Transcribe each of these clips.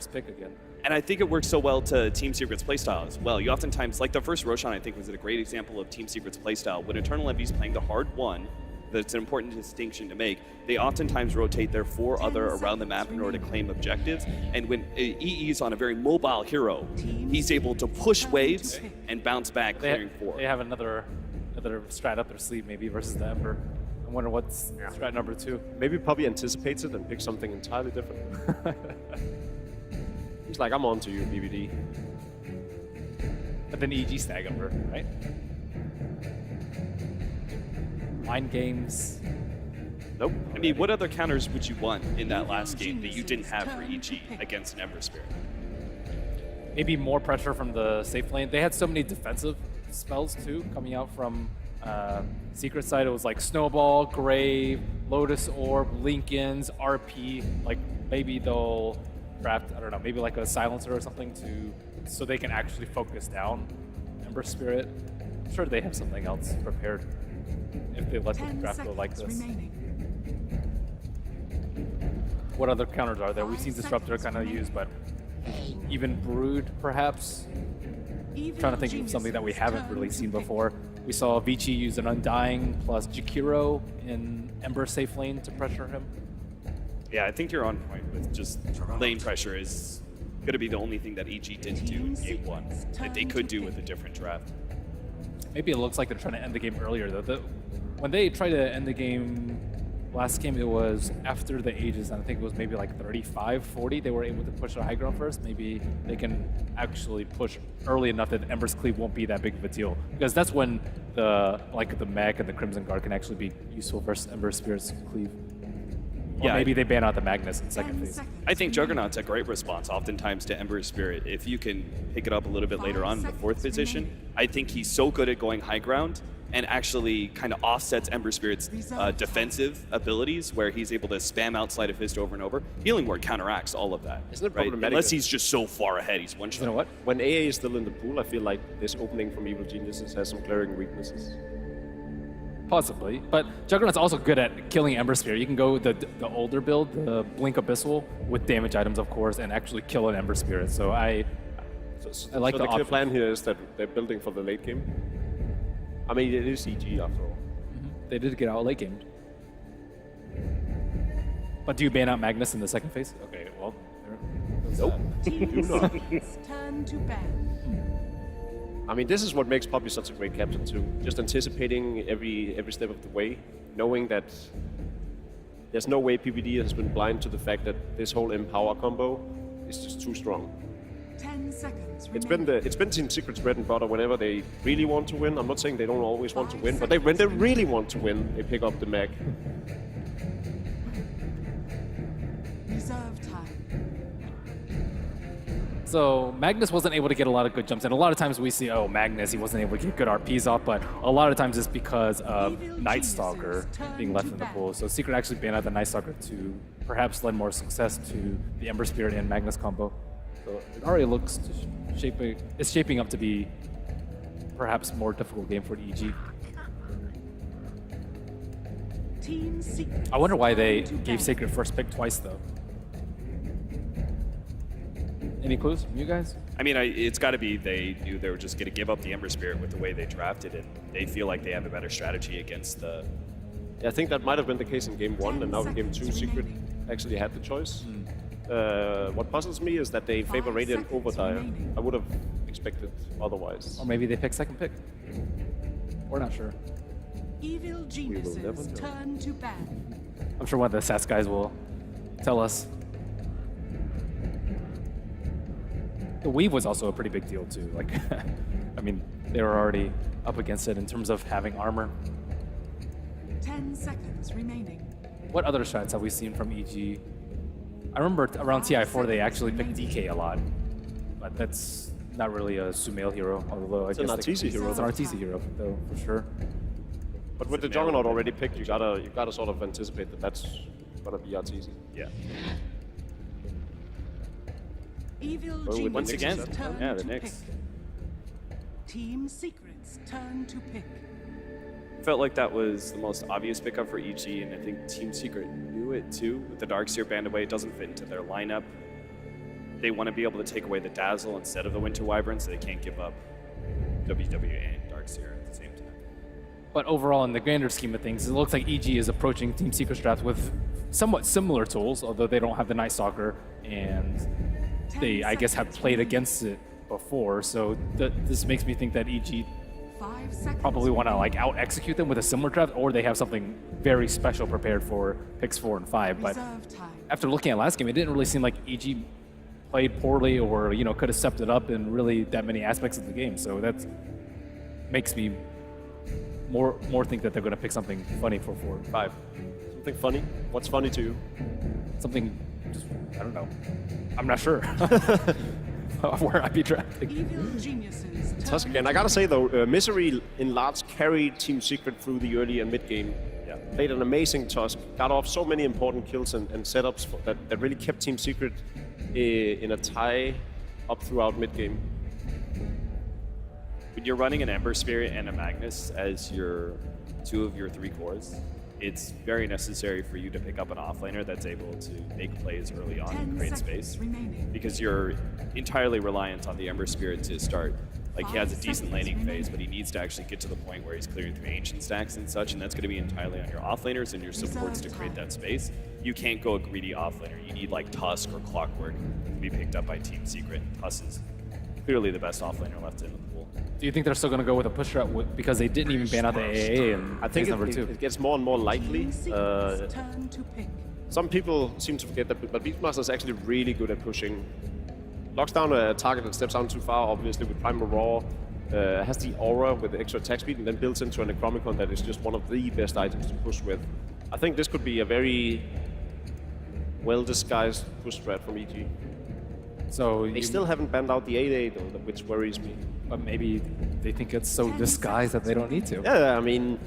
first pick again. And I think it works so well to Team Secret's playstyle as well. You oftentimes, like the first Roshan, I think, was a great example of Team Secret's playstyle. When Eternal Envy's playing the hard one, that's an important distinction to make. They oftentimes rotate their 4 other around the map in order to claim objectives. And when EE's on a very mobile hero, he's able to push waves and bounce back, clearing 4. They have another strat up their sleeve, maybe, versus the Ember. I wonder what's strat number 2. Maybe Puppy anticipates it and picks something entirely different. He's like, I'm on to you, BBD. But then EG stag Ember, right? Mind games. Nope. I mean, what other counters would you want in that last game that you didn't have for EG against an Ember Spirit? Maybe more pressure from the safe lane. They had so many defensive spells too coming out from Secret side. It was like Snowball, Grave, Lotus Orb, Lincoln's, RP. Like maybe they'll draft, I don't know, maybe like a silencer or something so they can actually focus down Ember Spirit. I'm sure they have something else prepared if they let the draft go like this. What other counters are there? We've seen Disruptor kind of used, but even Brood, perhaps? Trying to think of something that we haven't really seen before. We saw Vici use an Undying plus Jakiro in Ember safe lane to pressure him. Yeah, I think you're on point with just lane pressure is going to be the only thing that EG didn't do in game 1 that they could do with a different draft. Maybe it looks like they're trying to end the game earlier, though. When they tried to end the game last game, it was after the ages, and I think it was maybe like 35, 40. They were able to push the high ground first. Maybe they can actually push early enough that Ember's Cleave won't be that big of a deal. Because that's when the Mech and the Crimson Guard can actually be useful versus Ember Spirit's Cleave. Or Yeah, maybe they ban out the Magnus in second phase. I think Juggernaut's a great response oftentimes to Ember Spirit. If you can pick it up a little bit later on in the 4th position, I think he's so good at going high ground and actually kind of offsets Ember Spirit's defensive abilities, where he's able to spam out Sleight of Fist over and over. Healing Ward counteracts all of that. Isn't it right? problematic? Unless he's just so far ahead, he's one shot. You know what? When AA is still in the pool, I feel like this opening from Evil Geniuses has some glaring weaknesses. Possibly, but Juggernaut's also good at killing Ember Spirit. You can go the older build, the Blink Abyssal, with damage items, of course, and actually kill an Ember Spirit. So I like the the clear option. plan here is that they're building for the late game. I mean, it is EG after all. They did get out late gamed. But do you ban out Magnus in the second phase? Okay, well, Nope. Team Do not. Secret's turn to ban. I mean, this is what makes Puppy such a great captain too. Just anticipating every step of the way, knowing that there's no way PPD has been blind to the fact that this whole Empower combo is just too strong. 10 seconds It's been Team Secret's bread and butter whenever they really want to win. I'm not saying they don't always want to win, but when they really want to win, they pick up the Mag. Reserve time. So Magnus wasn't able to get a lot of good jumps, and a lot of times we see, oh, Magnus, he wasn't able to get good RPs off, but a lot of times it's because of Night Stalker being left in the pool. So Secret actually banned out the Night Stalker to perhaps lend more success to the Ember Spirit and Magnus combo. So it already looks it's shaping up to be perhaps more difficult game for the EG. Team Secret. I wonder why they gave Sacred first pick twice, though. Any clues from you guys? I mean, it's got to be they knew they were just going to give up the Ember Spirit with the way they drafted it. They feel like they have a better strategy against the... Yeah, I think that might have been the case in game 1, and now in game 2, Secret actually had the choice. What puzzles me is that they favor Radiant over Dire. I would have expected otherwise. Or maybe they pick second pick. We're not sure. Evil never Geniuses know. turn to ban. I'm sure one of the SAS guys will tell us. The weave was also a pretty big deal too. Like, I mean, they were already up against it in terms of having armor. 10 seconds remaining. What other strats have we seen from EG? I remember around TI4 they actually picked DK a lot, but that's not really a Sumail hero. Although It's I an guess Arteezy hero. It's an Arteezy hero, though, for sure. But with the Juggernaut already picked, you gotta sort of anticipate that that's gonna be Arteezy. Yeah. Evil Well, with Once Geniuses again, turn yeah, the to Knicks. pick. Team Secret's turn to pick. Felt like that was the most obvious pickup for EG, and I think Team Secret knew it too. With the Darkseer banned away, it doesn't fit into their lineup. they want to be able to take away the Dazzle instead of the Winter Wyvern, so they can't give up WWA and Darkseer at the same time. But overall, in the grander scheme of things, it looks like EG is approaching Team Secret's draft with somewhat similar tools, although they don't have the Night Stalker, and they, I guess, have played against it before. So this makes me think that EG 5 seconds. probably want to like out-execute them with a similar draft, or they have something very special prepared for picks 4 and 5. But Reserve time. after looking at last game, it didn't really seem like EG played poorly or could have stepped it up in really that many aspects of the game. So that makes me more think that they're going to pick something funny for 4 and 5. Something funny? What's funny to you? Something, just, I don't know. I'm not sure where I'd be drafting. Evil geniuses. Tusk turn again. I gotta say though, Misery in large carried Team Secret through the early and mid game. Yeah. Played an amazing Tusk, got off so many important kills and setups that really kept Team Secret in a tie up throughout mid game. When you're running an Ember Spirit and a Magnus as your 2 of your 3 cores, it's very necessary for you to pick up an offlaner that's able to make plays early on 10 and create seconds space. remaining. Because you're entirely reliant on the Ember Spirit to start. Like, he has a 5 decent seconds laning phase, remaining. but he needs to actually get to the point where he's clearing through ancient stacks and such, and that's going to be entirely on your offlaners and your supports to Reserve create time. that space. You can't go a greedy offlaner. You need, like, Tusk or Clockwork to be picked up by Team Secret. Tusk is clearly the best offlaner left in the pool. Do you think they're still going to go with a push strat because they didn't even ban out the AA and I think number it 2? gets more and more likely. Team Secret's turn to pick. Some people seem to forget that, but Beastmaster is actually really good at pushing. Locks down a target that steps down too far, obviously with Primal Raw. Has the aura with the extra attack speed, and then builds into a Necromicon that is just one of the best items to push with. I think this could be a very well-disguised push strat from EG. So They still haven't banned out the 8A though, which worries me. but maybe they think it's so 10 disguised that they don't need to. Yeah, I mean,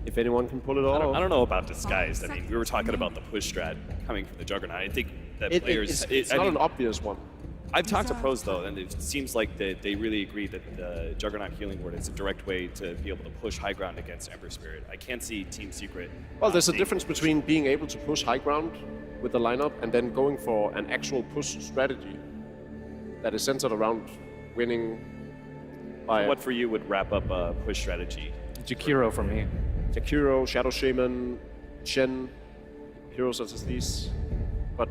if anyone can pull it off. I don't know about disguised. I mean, we were talking about the push strat coming from the Juggernaut. I think that players... It's I not mean, an obvious one. I've talked to pros, though, and it seems like they really agree that the Juggernaut Healing Word is a direct way to be able to push high ground against Ember Spirit. I can't see Team Secret... Well, there's a being- difference between being able to push high ground with the lineup and then going for an actual push strategy that is centered around winning by What for you would wrap up a push strategy? Jakiro for me. Jakiro, Shadow Shaman, Shen, heroes such as these. But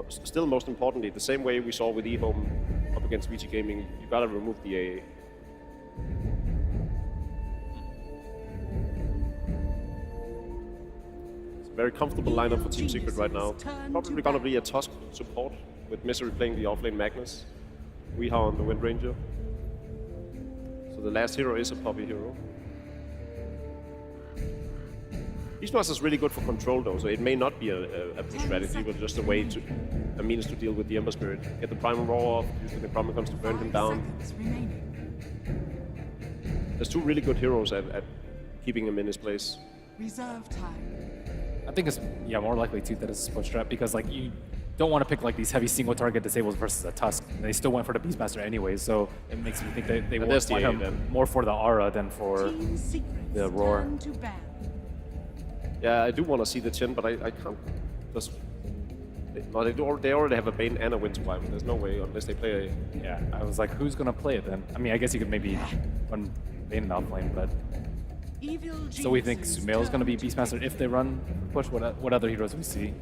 still, most importantly, the same way we saw with eHome up against VG Gaming, you gotta remove the AA. It's a very comfortable lineup for Team Secret right now. Probably gonna be a Tusk support with Misery playing the offlane Magnus, Weehaw on the Wind Ranger. So the last hero is a Poppy hero. Beastmaster is really good for control though, so it may not be a push strategy, but just a means to deal with the Ember Spirit. Get the Primal Raw off, use the Necromicons to burn him 5 down. seconds remaining. There's 2 really good heroes at keeping him in his place. Reserve time. I think it's more likely too that it's a push strat because like you don't want to pick like these heavy single target disables versus a Tusk. And they still went for the Beastmaster anyways, so it makes me think that they And want there's the him AA then. more for the aura than for Team Secret's the roar. turn to ban. Yeah, I do want to see the Chen, but I can't. Just, no, they already have a Bane and a Winter Wyvern. There's no way unless they play a... Yeah, I was like, who's gonna play it then? I mean, I guess you could maybe run Bane and offlane, but Evil so we think geniuses Sumail's gonna be turn to Beastmaster if they run push. What other heroes we see?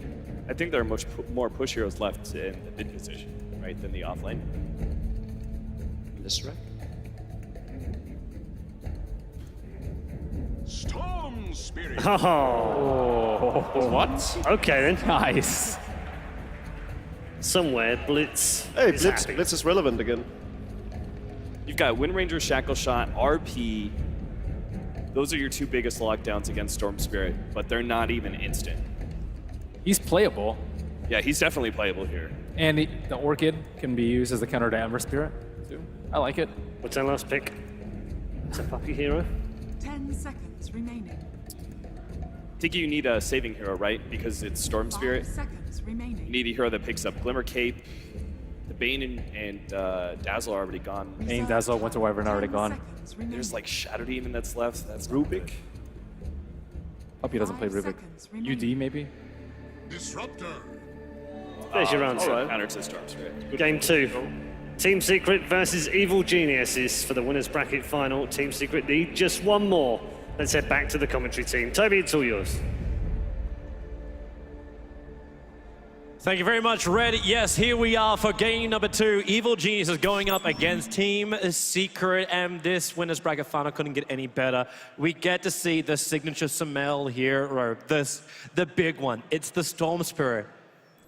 I think there are much more push heroes left in the mid position, right, than the offlane. This right? Storm Spirit. Oh, What? okay then. Nice. Somewhere Blitz Hey, is Blitz, happy. Blitz is relevant again. You've got Wind Ranger, Shackle Shot, RP. Those are your 2 biggest lockdowns against Storm Spirit, but they're not even instant. He's playable, Yeah, he's definitely playable here. and the Orchid can be used as a counter to Ember Spirit too. I like it. What's our last pick? It's a puppy hero. 10 seconds remaining. I think you need a saving hero, right? Because it's Storm 5 Spirit. seconds remaining. You need a hero that picks up Glimmer Cape. The Bane and Dazzle are already gone. Bane, Dazzle, Winter Wyvern already 10 gone. seconds remaining. There's like Shadow Demon that's left. That's Rubik. Puppy doesn't play 5 Rubik. seconds remaining. UD maybe? Disruptor. There's your answer. all right. Counter to Storm Spirit. Game 2. Team Secret versus Evil Geniuses for the winners bracket final. Team Secret need just one more. Let's head back to the commentary team. Toby, it's all yours. Thank you very much, Red. Yes, here we are for game number 2. Evil Genius is going up against Team Secret, and this winners bracket final couldn't get any better. We get to see the signature Sumail hero, the big one. It's the Storm Spirit.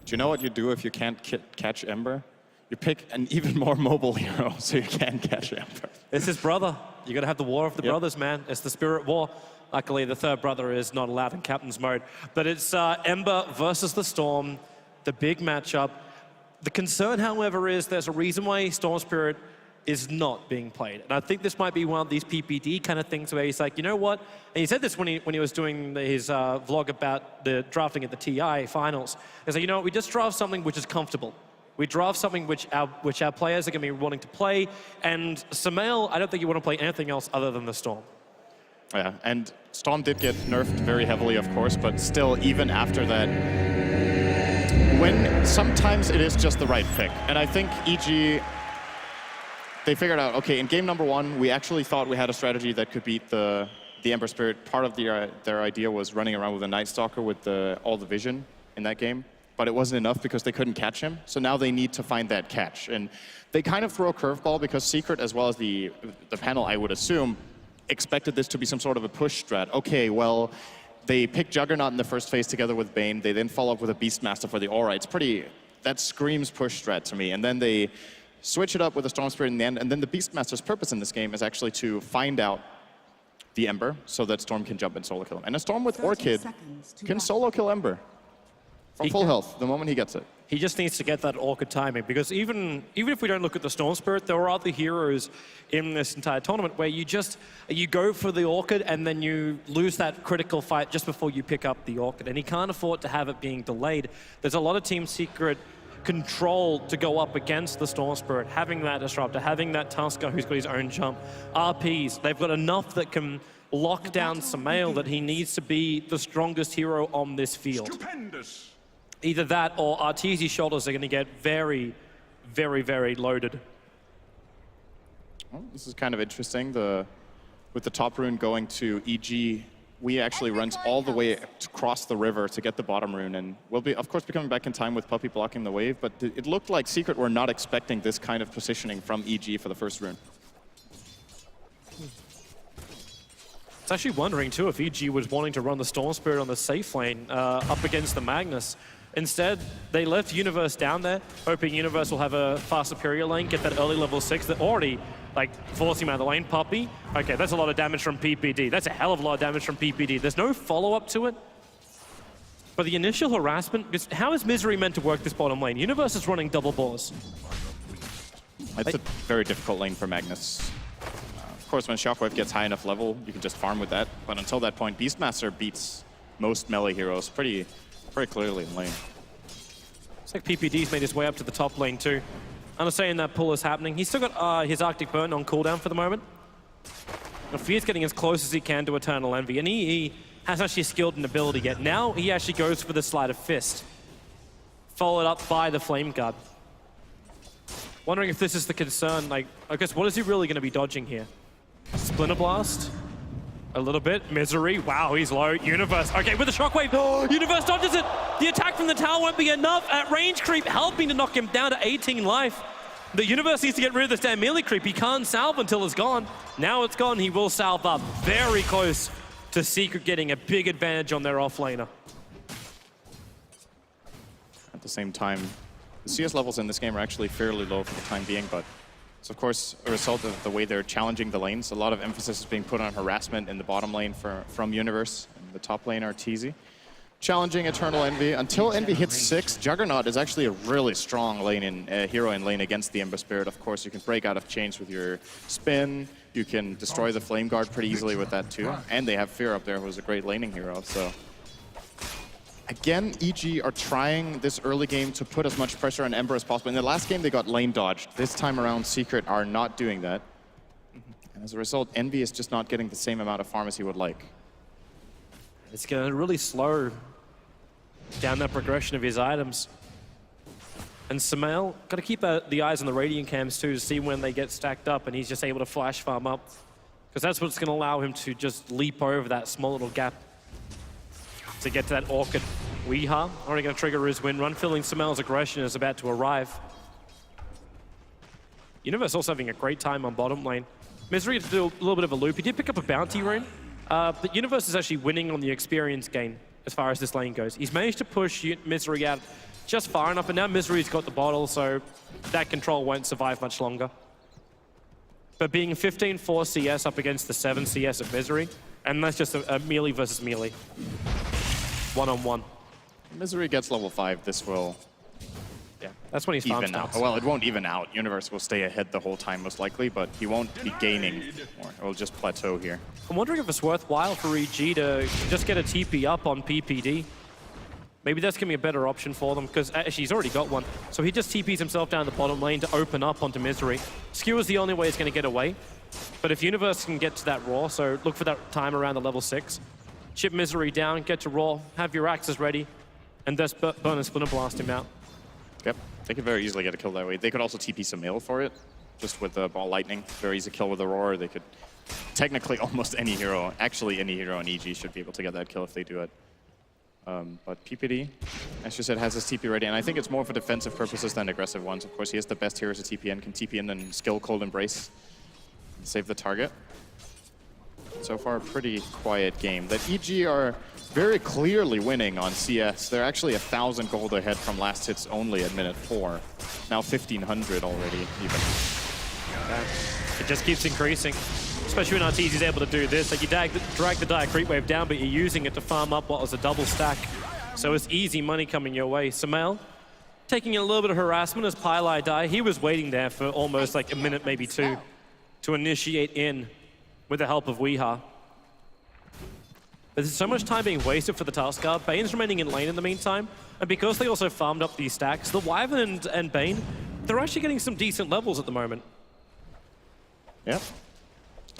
Do you know what you do if you can't catch Ember? You pick an even more mobile hero so you can catch Ember. It's his brother. You gotta have the war of the brothers, man. It's the Spirit War. Luckily, the third brother is not allowed in Captain's mode. But it's Ember versus the Storm. The big matchup. The concern, however, is there's a reason why Storm Spirit is not being played. And I think this might be one of these PPD kind of things where he's like, you know what? And he said this when he was doing his vlog about the drafting at the TI finals. He's like, you know what? We just draft something which is comfortable. We draft something which our players are going to be wanting to play. And Sumail, I don't think you want to play anything else other than the Storm. Yeah, and Storm did get nerfed very heavily, of course, but still, even after that, when sometimes it is just the right pick. And I think EG, they figured out, okay, in game number 1, we actually thought we had a strategy that could beat the Ember Spirit. Part of their idea was running around with a Night Stalker with all the vision in that game. But it wasn't enough because they couldn't catch him. So now they need to find that catch. And they kind of throw a curveball because Secret, as well as the panel, I would assume, expected this to be some sort of a push strat. Okay, well, they pick Juggernaut in the first phase together with Bane. They then follow up with a Beastmaster for the Aura. It's that screams push strat to me. And then they switch it up with a Storm Spirit in the end. And then the Beastmaster's purpose in this game is actually to find out the Ember so that Storm can jump and solo kill him. And a Storm with Orchid can solo kill Ember from full health the moment he gets it. He just needs to get that Orchid timing, because even if we don't look at the Storm Spirit, there are other heroes in this entire tournament where you go for the Orchid and then you lose that critical fight just before you pick up the Orchid, and he can't afford to have it being delayed. There's a lot of Team Secret control to go up against the Storm Spirit, having that Disruptor, having that Tusker who's got his own jump, RPs. They've got enough that can lock down Sumail that he needs to be the strongest hero on this field. Stupendous. Either that or Arteezy's shoulders are going to get very, very, very loaded. Well, this is kind of interesting. With the top rune going to EG, we actually runs all the way across the river to get the bottom rune, and we'll be, of course, be coming back in time with Puppey blocking the wave, but it looked like Secret were not expecting this kind of positioning from EG for the first rune. It's actually wondering, too, if EG was wanting to run the Storm Spirit on the safe lane up against the Magnus. Instead, they left Universe down there, hoping Universe will have a far superior lane, get that early level 6 that already, forcing him out of the lane. Puppey, okay, that's a lot of damage from PPD. That's a hell of a lot of damage from PPD. There's no follow-up to it. But the initial harassment, because how is Misery meant to work this bottom lane? Universe is running double boars. It's a very difficult lane for Magnus. Of course, when Shockwave gets high enough level, you can just farm with that. But until that point, Beastmaster beats most melee heroes pretty clearly in lane. Looks like PPD's made his way up to the top lane too. Understanding that pull is happening. He's still got his Arctic Burn on cooldown for the moment. And Fear's getting as close as he can to Eternal Envy, and he hasn't actually skilled an ability yet. Now he actually goes for the Sleight of Fist, followed up by the Flame Guard. Wondering if this is the concern. I guess what is he really going to be dodging here? Splinter Blast? A little bit. Misery. Wow, he's low. Universe. Okay, with the Shockwave. Oh, Universe dodges it. The attack from the tower won't be enough. At range creep, helping to knock him down to 18 life. The Universe needs to get rid of this damn melee creep. He can't salve until it's gone. Now it's gone, he will salve up. Very close to Secret getting a big advantage on their offlaner. At the same time, the CS levels in this game are actually fairly low for the time being, but it's of course a result of the way they're challenging the lanes. A lot of emphasis is being put on harassment in the bottom lane from Universe, and the top lane Arteezy. Challenging Eternal Envy. Until Envy hits 6, Juggernaut is actually a really strong hero in lane against the Ember Spirit. Of course, you can break out of chains with your spin. You can destroy the Flame Guard pretty easily with that too. And they have Fear up there, who's a great laning hero. So again, EG are trying this early game to put as much pressure on Ember as possible. In the last game, they got lane dodged. This time around, Secret are not doing that. And as a result, Envy is just not getting the same amount of farm as he would like. It's going to really slow down that progression of his items. And Samael, got to keep the eyes on the Radiant cams too to see when they get stacked up and he's just able to flash farm up. Because that's what's going to allow him to just leap over that small little gap to get to that Orchid. Weeha already going to trigger his win run, feeling Samael's aggression is about to arrive. Universe also having a great time on bottom lane. Misery had to do a little bit of a loop. He did pick up a bounty rune, but Universe is actually winning on the experience gain as far as this lane goes. He's managed to push Misery out just far enough, and now Misery's got the bottle, so that control won't survive much longer. But being 15-4 CS up against the 7 CS of Misery, and that's just a melee versus melee. One-on-one. Misery gets level 5, this will Yeah, that's when he's farm even out. starts. Well, it won't even out. Universe will stay ahead the whole time most likely, but he won't be gaining more. It will just plateau here. I'm wondering if it's worthwhile for EG to just get a TP up on PPD. Maybe that's going to be a better option for them, because actually he's already got one. So he just TPs himself down the bottom lane to open up onto Misery. Skew is the only way he's going to get away. But if Universe can get to that Raw, so look for that time around the level 6, chip Misery down, get to Raw, have your axes ready, and just burn and splinter blast him out. Yep, they could very easily get a kill that way. They could also TP Samael for it, just with the ball lightning. Very easy kill with the roar. They could technically almost any hero, actually any hero on EG should be able to get that kill if they do it. But PPD, as you said, has his TP ready, and I think it's more for defensive purposes than aggressive ones. Of course, he has the best heroes at TP in, can TP in and skill Cold Embrace and save the target. So far, a pretty quiet game. That EG are very clearly winning on CS. They're actually 1,000 gold ahead from last hits only at minute 4. Now 1,500 already, even. It just keeps increasing. Especially when Arteezy's able to do this. Like you drag the Dire Creep Wave down, but you're using it to farm up what was a double stack. So it's easy money coming your way. Samael taking a little bit of harassment as Pylai die. He was waiting there for almost like a minute, maybe 2, to initiate in with the help of Weeha. There's so much time being wasted for the Tuskar. Bane's remaining in lane in the meantime. And because they also farmed up these stacks, the Wyvern and Bane, they're actually getting some decent levels at the moment. Yep.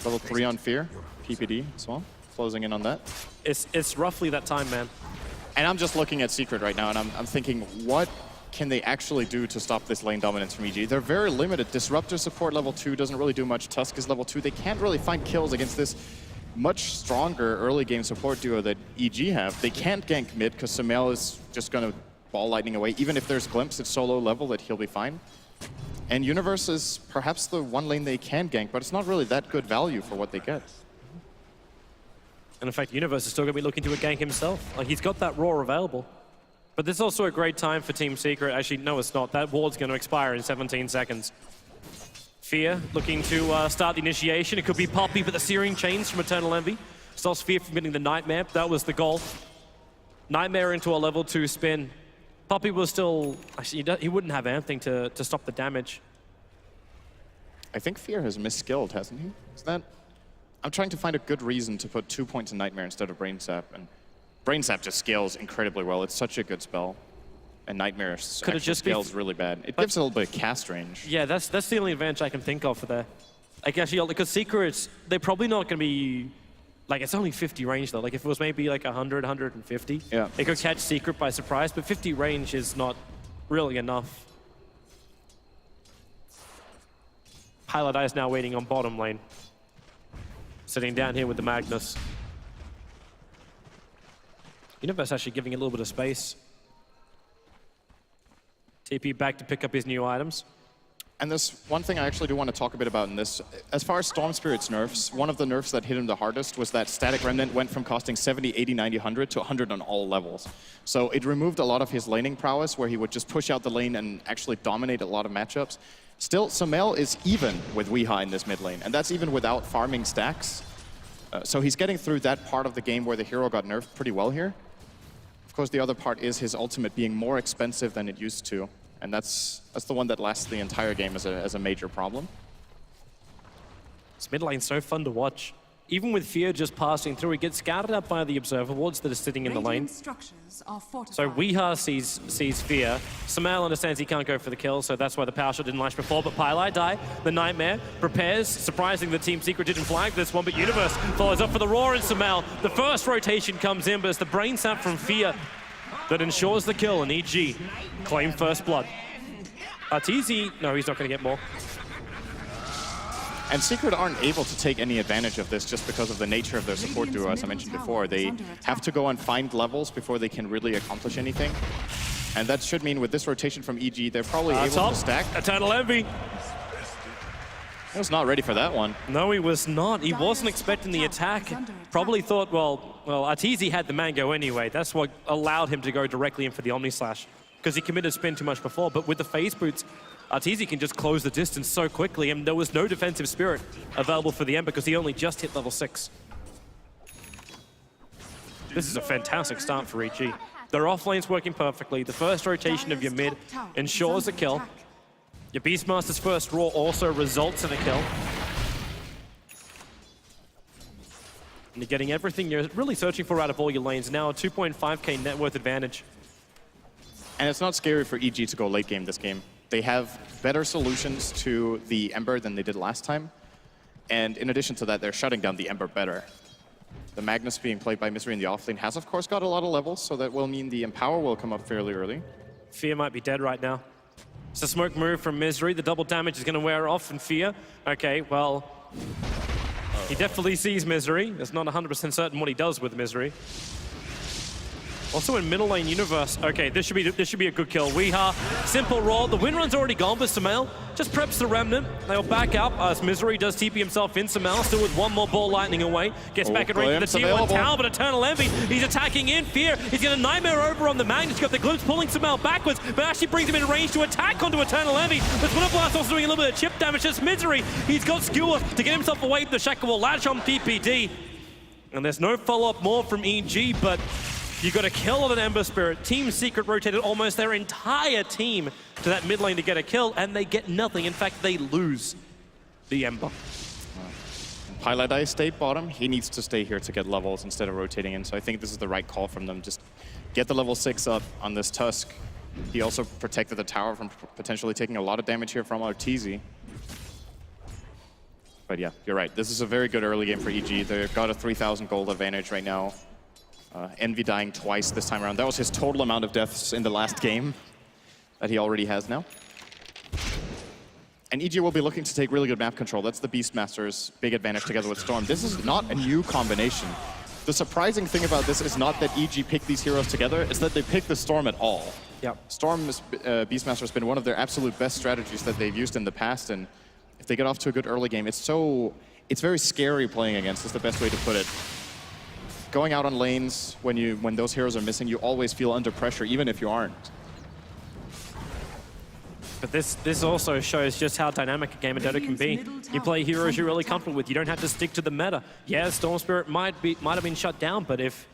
Level 3 on Fear, PPD as well, closing in on that. It's roughly that time, man. And I'm just looking at Secret right now, and I'm thinking, what can they actually do to stop this lane dominance from EG? They're very limited. Disruptor support level 2 doesn't really do much. Tusk is level 2. They can't really find kills against this much stronger early game support duo that EG have. They can't gank mid because Samael is just going to ball lightning away. Even if there's Glimpse at solo level, that he'll be fine. And Universe is perhaps the one lane they can gank, but it's not really that good value for what they get. And in fact, Universe is still going to be looking to a gank himself. Like, he's got that Roar available. But this is also a great time for Team Secret. Actually, no, it's not. That ward's going to expire in 17 seconds. Fear looking to start the initiation. It could be Poppy, but the Searing Chains from Eternal Envy stops Fear from getting the Nightmare. That was the goal. Nightmare into a level 2 spin. Poppy was still... Actually, he wouldn't have anything to stop the damage. I think Fear has misskilled, hasn't he? Is that... I'm trying to find a good reason to put 2 points in Nightmare instead of Brain Sap, and Brain Sap just scales incredibly well. It's such a good spell. And Nightmare actually scales really bad. It gives a little bit of cast range. Yeah, that's the only advantage I can think of for there. Like, actually, because Secrets, they're probably not going to be... Like, it's only 50 range, though. Like, if it was maybe like 100, 150, yeah, it could catch Secret by surprise, but 50 range is not really enough. Pilot Eye is now waiting on bottom lane. Sitting down here with the Magnus. Universe actually giving a little bit of space. TP back to pick up his new items. And there's one thing I actually do want to talk a bit about in this. As far as Storm Spirit's nerfs, one of the nerfs that hit him the hardest was that Static Remnant went from costing 70, 80, 90, 100 to 100 on all levels. So it removed a lot of his laning prowess, where he would just push out the lane and actually dominate a lot of matchups. Still, Samael is even with Weeha in this mid lane, and that's even without farming stacks. So he's getting through that part of the game where the hero got nerfed pretty well here. Of course, the other part is his ultimate being more expensive than it used to. And that's the one that lasts the entire game as a major problem. This mid lane's so fun to watch. Even with Fear just passing through, he gets scouted out by the Observer wards that are sitting in the lane. So Weeha sees Fear. Samael understands he can't go for the kill, so that's why the power shot didn't launch before. But Pylai die, the Nightmare prepares. Surprising the Team Secret didn't flag this one, but Universe follows up for the Roar, and Samael. The first rotation comes in, but it's the Brain Sap from Fear that ensures the kill, and EG claim first blood. Arteezy, no, he's not going to get more. And Secret aren't able to take any advantage of this just because of the nature of their support duo, as I mentioned before. They have to go and find levels before they can really accomplish anything. And that should mean with this rotation from EG, they're probably able top, to stack. Eternal Envy. He was not ready for that one. No, he was not. He wasn't expecting the attack. Probably thought, well, Arteezy had the Mango anyway. That's what allowed him to go directly in for the Omni Slash, because he committed spin too much before. But with the phase boots, Arteezy can just close the distance so quickly, and there was no defensive spirit available for the Ember because he only just hit level 6. This is a fantastic start for EG. Their offlane's working perfectly. The first rotation of your mid ensures a kill. Your Beastmaster's first roar also results in a kill. And you're getting everything you're really searching for out of all your lanes. Now a 2.5k net worth advantage. And it's not scary for EG to go late game this game. They have better solutions to the Ember than they did last time. And in addition to that, they're shutting down the Ember better. The Magnus being played by Misery in the offlane has, of course, got a lot of levels, so that will mean the Empower will come up fairly early. Fear might be dead right now. It's a smoke move from Misery. The double damage is going to wear off, and Fear, okay, well, he definitely sees Misery. It's not 100% certain what he does with Misery. Also in middle lane universe, okay, this should be a good kill. Weeha, simple roll. The win run's already gone, but Sumail just preps the Remnant. They'll back up as Misery does TP himself in. Sumail still with one more ball lightning away. Gets back in range of the tier 1 tower, but Eternal Envy, he's attacking in. Fear, he's got a Nightmare over on the Magnus. He's got the Glimpse pulling Sumail backwards, but actually brings him in range to attack onto Eternal Envy. But Splinter Blast also doing a little bit of chip damage. Just Misery, he's got Skewer to get himself away from the Shackle will latch on PPD. And there's no follow-up more from EG, but you got a kill on an Ember Spirit. Team Secret rotated almost their entire team to that mid lane to get a kill, and they get nothing. In fact, they lose the Ember. Paladai stayed bottom. He needs to stay here to get levels instead of rotating in, so I think this is the right call from them. Just get the level 6 up on this Tusk. He also protected the tower from potentially taking a lot of damage here from Arteezy. But yeah, you're right. This is a very good early game for EG. They've got a 3,000 gold advantage right now. Envy dying twice this time around. That was his total amount of deaths in the last game that he already has now. And EG will be looking to take really good map control. That's the Beastmaster's big advantage together with Storm. This is not a new combination. The surprising thing about this is not that EG picked these heroes together, it's that they picked the Storm at all. Yep. Storm's Beastmaster has been one of their absolute best strategies that they've used in the past, and if they get off to a good early game, it's very scary playing against, is the best way to put it. Going out on lanes when those heroes are missing, you always feel under pressure, even if you aren't. But this also shows just how dynamic a game of Dota can be. You play heroes you're really comfortable with. You don't have to stick to the meta. Yeah, Storm Spirit might have been shut down, but if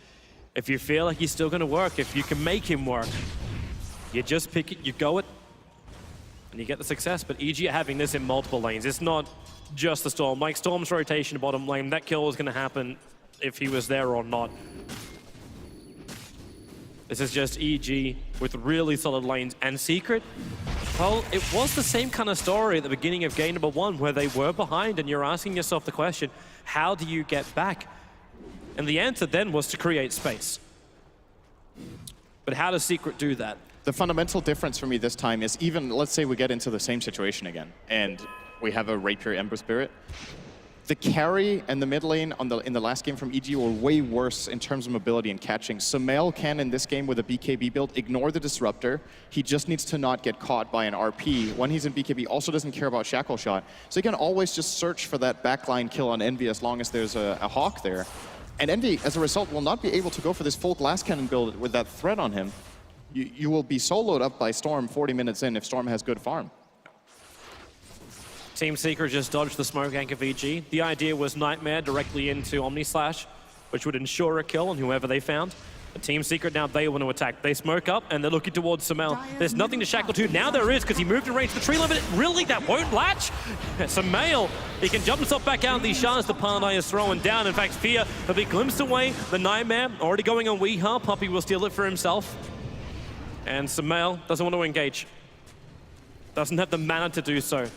you feel like he's still going to work, if you can make him work, you just pick it, you go it, and you get the success. But EG are having this in multiple lanes. It's not just the Storm. Like Storm's rotation bottom lane, that kill was going to happen if he was there or not. This is just EG with really solid lanes. And Secret, well, it was the same kind of story at the beginning of game number 1 where they were behind and you're asking yourself the question, how do you get back? And the answer then was to create space. But how does Secret do that? The fundamental difference for me this time is even, let's say we get into the same situation again and we have a Rapier Ember Spirit. The carry and the mid lane in the last game from EG were way worse in terms of mobility and catching. Sumail can, in this game with a BKB build, ignore the Disruptor. He just needs to not get caught by an RP. When he's in BKB, also doesn't care about Shackle Shot. So he can always just search for that backline kill on Envy as long as there's a Hawk there. And Envy, as a result, will not be able to go for this full Glass Cannon build with that threat on him. You will be soloed up by Storm 40 minutes in if Storm has good farm. Team Secret just dodged the smoke gank of EG. The idea was Nightmare directly into Omni Slash, which would ensure a kill on whoever they found. The Team Secret now, they want to attack. They smoke up and they're looking towards Sumail. There's nothing to shackle to. Now there is, because he moved in range to the tree limit. Really, that won't latch? Sumail, he can jump himself back out of these shards the Paladai is throwing down. In fact, Fear will be glimpsed away. The Nightmare already going on Weeha. Puppey will steal it for himself. And Sumail doesn't want to engage. Doesn't have the mana to do so.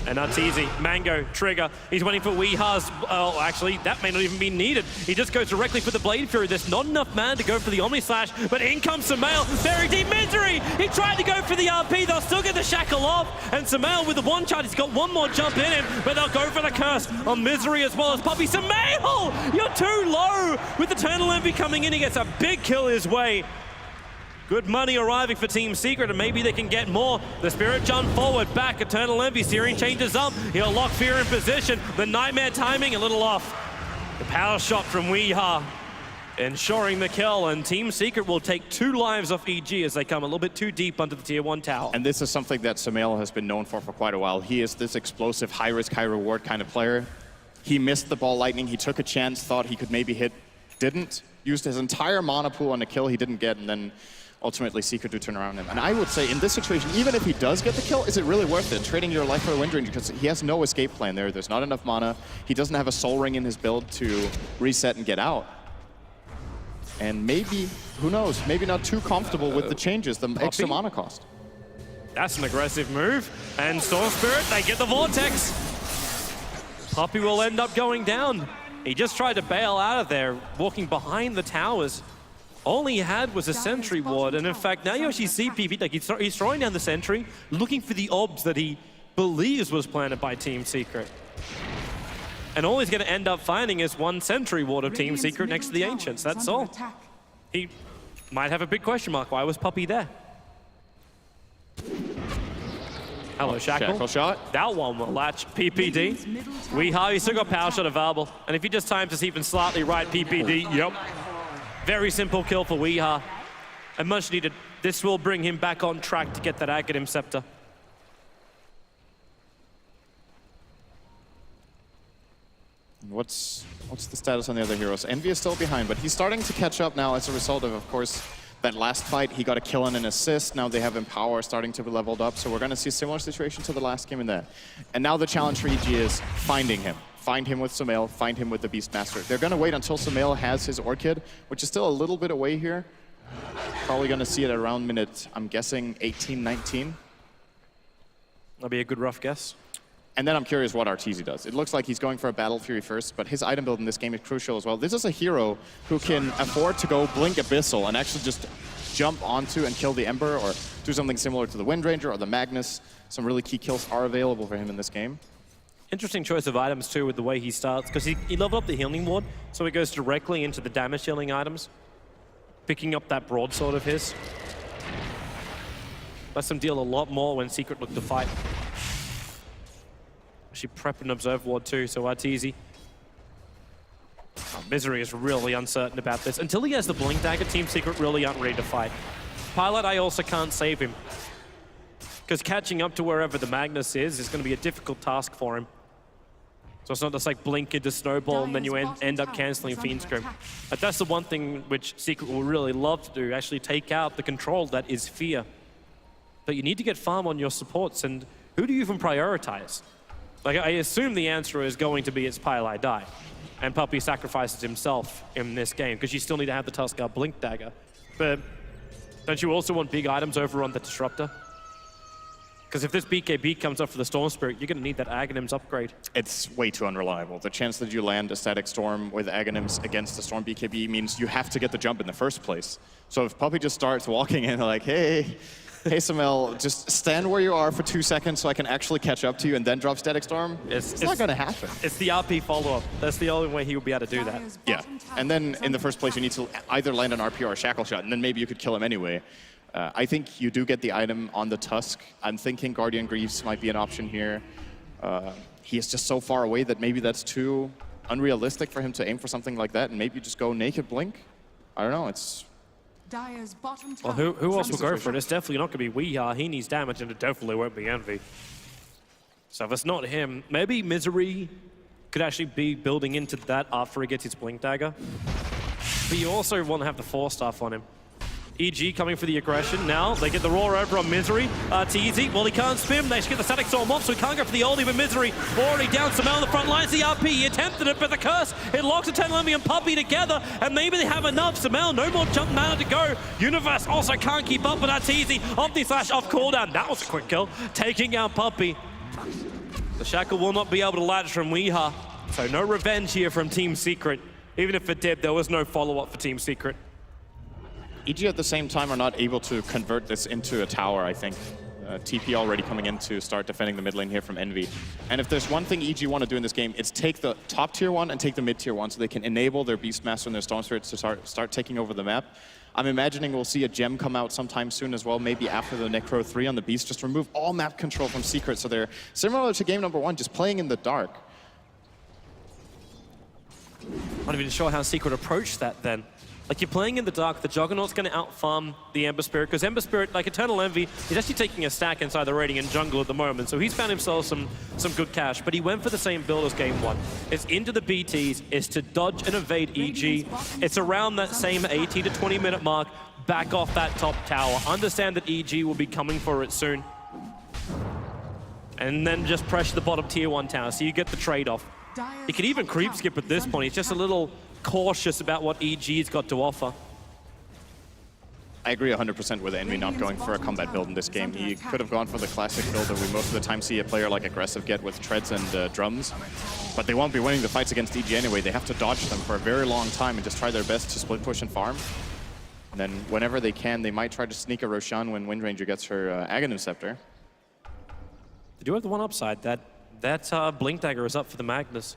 And Arteezy, Mango, Trigger, he's waiting for Weeha's, oh, actually, that may not even be needed. He just goes directly for the Blade Fury. There's not enough mana to go for the Omni Slash, but in comes Sumail, very deep Misery! Misery! He tried to go for the RP, they'll still get the shackle off, and Sumail with the one charge, he's got one more jump in him, but they'll go for the curse on Misery as well as Puppey. Sumail! You're too low! With Eternal Envy coming in, he gets a big kill his way. Good money arriving for Team Secret, and maybe they can get more. The Spirit jump forward, back, Eternal Envy, Searing changes up, he'll lock Fear in position, the Nightmare timing a little off. The power shot from Weeha, ensuring the kill, and Team Secret will take 2 lives off EG as they come a little bit too deep under the Tier 1 tower. And this is something that Sumail has been known for quite a while. He is this explosive, high-risk, high-reward kind of player. He missed the ball lightning, he took a chance, thought he could maybe hit, didn't. Used his entire mana pool on a kill he didn't get, and then ultimately Secret to turn around him. And I would say in this situation, even if he does get the kill, is it really worth it? Trading your life for a Wind Ranger, because he has no escape plan there. There's not enough mana. He doesn't have a Soul Ring in his build to reset and get out. And maybe, who knows, maybe not too comfortable with the changes, the extra mana cost. That's an aggressive move. And Storm Spirit, they get the Vortex. Puppey will end up going down. He just tried to bail out of there, walking behind the towers. All he had was a sentry ward, and in fact, now you actually see PP, like he's throwing down the sentry, looking for the obs that he believes was planted by Team Secret. And all he's going to end up finding is one sentry ward of Team Secret next to the Ancients, that's all. He might have a big question mark, why was Puppey there? Hello, Shackle. Shackle shot. That one will latch PPD. Weeha, he's still got power shot available, and if he just times this even slightly right, PPD, yep. Very simple kill for Weeha, and much needed. This will bring him back on track to get that Aghanim Scepter. What's the status on the other heroes? Envy is still behind, but he's starting to catch up now as a result of course, that last fight. He got a kill and an assist. Now they have Empower starting to be leveled up, so we're going to see a similar situation to the last game in that. And now the challenge for EG is finding him. Find him with Sumail, find him with the Beastmaster. They're going to wait until Sumail has his Orchid, which is still a little bit away here. Probably going to see it around minute, I'm guessing, 18, 19. That'll be a good rough guess. And then I'm curious what Arteezy does. It looks like he's going for a Battle Fury first, but his item build in this game is crucial as well. This is a hero who can afford to go Blink Abyssal and actually just jump onto and kill the Ember, or do something similar to the Wind Ranger or the Magnus. Some really key kills are available for him in this game. Interesting choice of items too with the way he starts, because he leveled up the healing ward, so he goes directly into the damage dealing items, picking up that broadsword of his. Lets him deal a lot more when Secret look to fight. Actually prep and observe ward too, so Arteezy. Misery is really uncertain about this. Until he has the Blink Dagger, Team Secret really aren't ready to fight. Pilot, I also can't save him, because catching up to wherever the Magnus is going to be a difficult task for him. So it's not just like blink into Snowball and then you end up cancelling Fiend Scream. But that's the one thing which Secret will really love to do, actually take out the control that is Fear. But you need to get farm on your supports, and who do you even prioritize? Like, I assume the answer is going to be it's Pile Die. And Puppey sacrifices himself in this game, because you still need to have the Tuskar Blink Dagger. But don't you also want big items over on the Disruptor? Because if this BKB comes up for the Storm Spirit, you're going to need that Aghanim's upgrade. It's way too unreliable. The chance that you land a Static Storm with Aghanims against the Storm BKB means you have to get the jump in the first place. So if Puppey just starts walking in like, hey Sumail, just stand where you are for 2 seconds so I can actually catch up to you and then drop Static Storm, it's not going to happen. It's the RP follow-up. That's the only way he will be able to do that. Yeah, and then in the first place you need to either land an RP or a Shackle Shot, and then maybe you could kill him anyway. I think you do get the item on the Tusk. I'm thinking Guardian Greaves might be an option here. He is just so far away that maybe that's too unrealistic for him to aim for something like that, and maybe you just go Naked Blink. I don't know, it's... Well, who else will go for it? It's definitely not going to be Weeha. He needs damage, and it definitely won't be Envy. So if it's not him, maybe Misery could actually be building into that after he gets his Blink Dagger. But you also want to have the Force Staff on him. EG coming for the aggression. Now they get the roar over on Misery. Arteezy, well, he can't spin. They should get the Static Storm off, so he can't go for the oldie, but Misery already down Sumail on the front lines. The RP, he attempted it, but the curse, it locks Eternal Envy and Puppey together, and maybe they have enough. Sumail, no more jump mana to go. Universe also can't keep up with Arteezy. Omni-Slash off cooldown. That was a quick kill, taking out Puppey. The Shackle will not be able to latch from Weeha, so no revenge here from Team Secret. Even if it did, there was no follow-up for Team Secret. EG at the same time are not able to convert this into a tower, I think. TP already coming in to start defending the mid lane here from Envy. And if there's one thing EG want to do in this game, it's take the top tier 1 and take the mid tier 1 so they can enable their Beastmaster and their Storm Spirits to start taking over the map. I'm imagining we'll see a gem come out sometime soon as well, maybe after the Necro 3 on the Beast, just remove all map control from Secret, so they're similar to game number 1, just playing in the dark. I'm not even sure how Secret approached that then. Like, you're playing in the dark, the Juggernaut's going to outfarm the Ember Spirit, because Ember Spirit, like Eternal Envy, is actually taking a stack inside the Radiant jungle at the moment, so he's found himself some good cash, but he went for the same build as game 1. It's into the BTs, it's to dodge and evade EG, it's around that same 18 to 20 minute mark, back off that top tower, understand that EG will be coming for it soon, and then just pressure the bottom tier 1 tower, so you get the trade-off. He could even creep skip at this point, he's just a little cautious about what EG's got to offer. I agree 100% with Envy not going for a combat build in this game. He could have gone for the classic build that we most of the time see a player like Aggressive get with treads and drums. But they won't be winning the fights against EG anyway. They have to dodge them for a very long time and just try their best to split push and farm. And then whenever they can, they might try to sneak a Roshan when Wind Ranger gets her Aghanim Scepter. They do have the one upside, that Blink Dagger is up for the Magnus.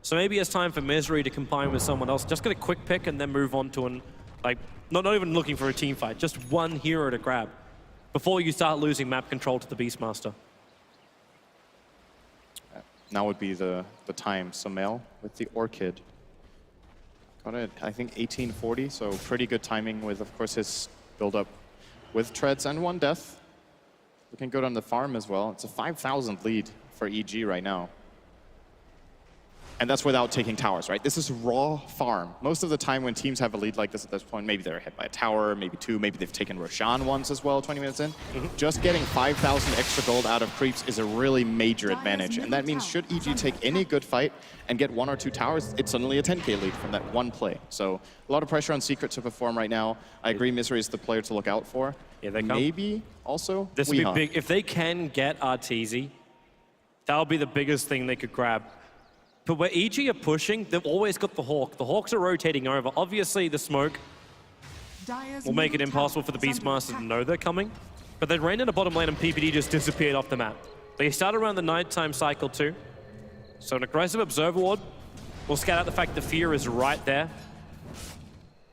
So maybe it's time for Misery to combine with someone else. Just get a quick pick and then move on to an, like, not even looking for a team fight, just one hero to grab before you start losing map control to the Beastmaster. Now would be the time. Sumail with the Orchid. Got it, I think 1840, so pretty good timing with, of course, his build-up with treads and 1 death. Looking good on the farm as well. It's a 5,000 lead for EG right now. And that's without taking towers, right? This is raw farm. Most of the time when teams have a lead like this at this point, maybe they're hit by a tower, maybe 2, maybe they've taken Roshan once as well, 20 minutes in. Just getting 5,000 extra gold out of creeps is a really major advantage. And that means should EG take any good fight and get 1 or 2 towers, it's suddenly a 10k lead from that one play. So a lot of pressure on Secret to perform right now. I agree Misery is the player to look out for. Yeah, they come. Maybe also This would be big. If they can get Arteezy, that'll be the biggest thing they could grab. But where EG are pushing, they've always got the Hawk. The Hawks are rotating over. Obviously, the smoke will make it impossible for the Beastmaster to know they're coming. But they ran in a bottom lane and PPD just disappeared off the map. They start around the nighttime cycle too. So an aggressive Observer Ward will scout out the fact the Fear is right there.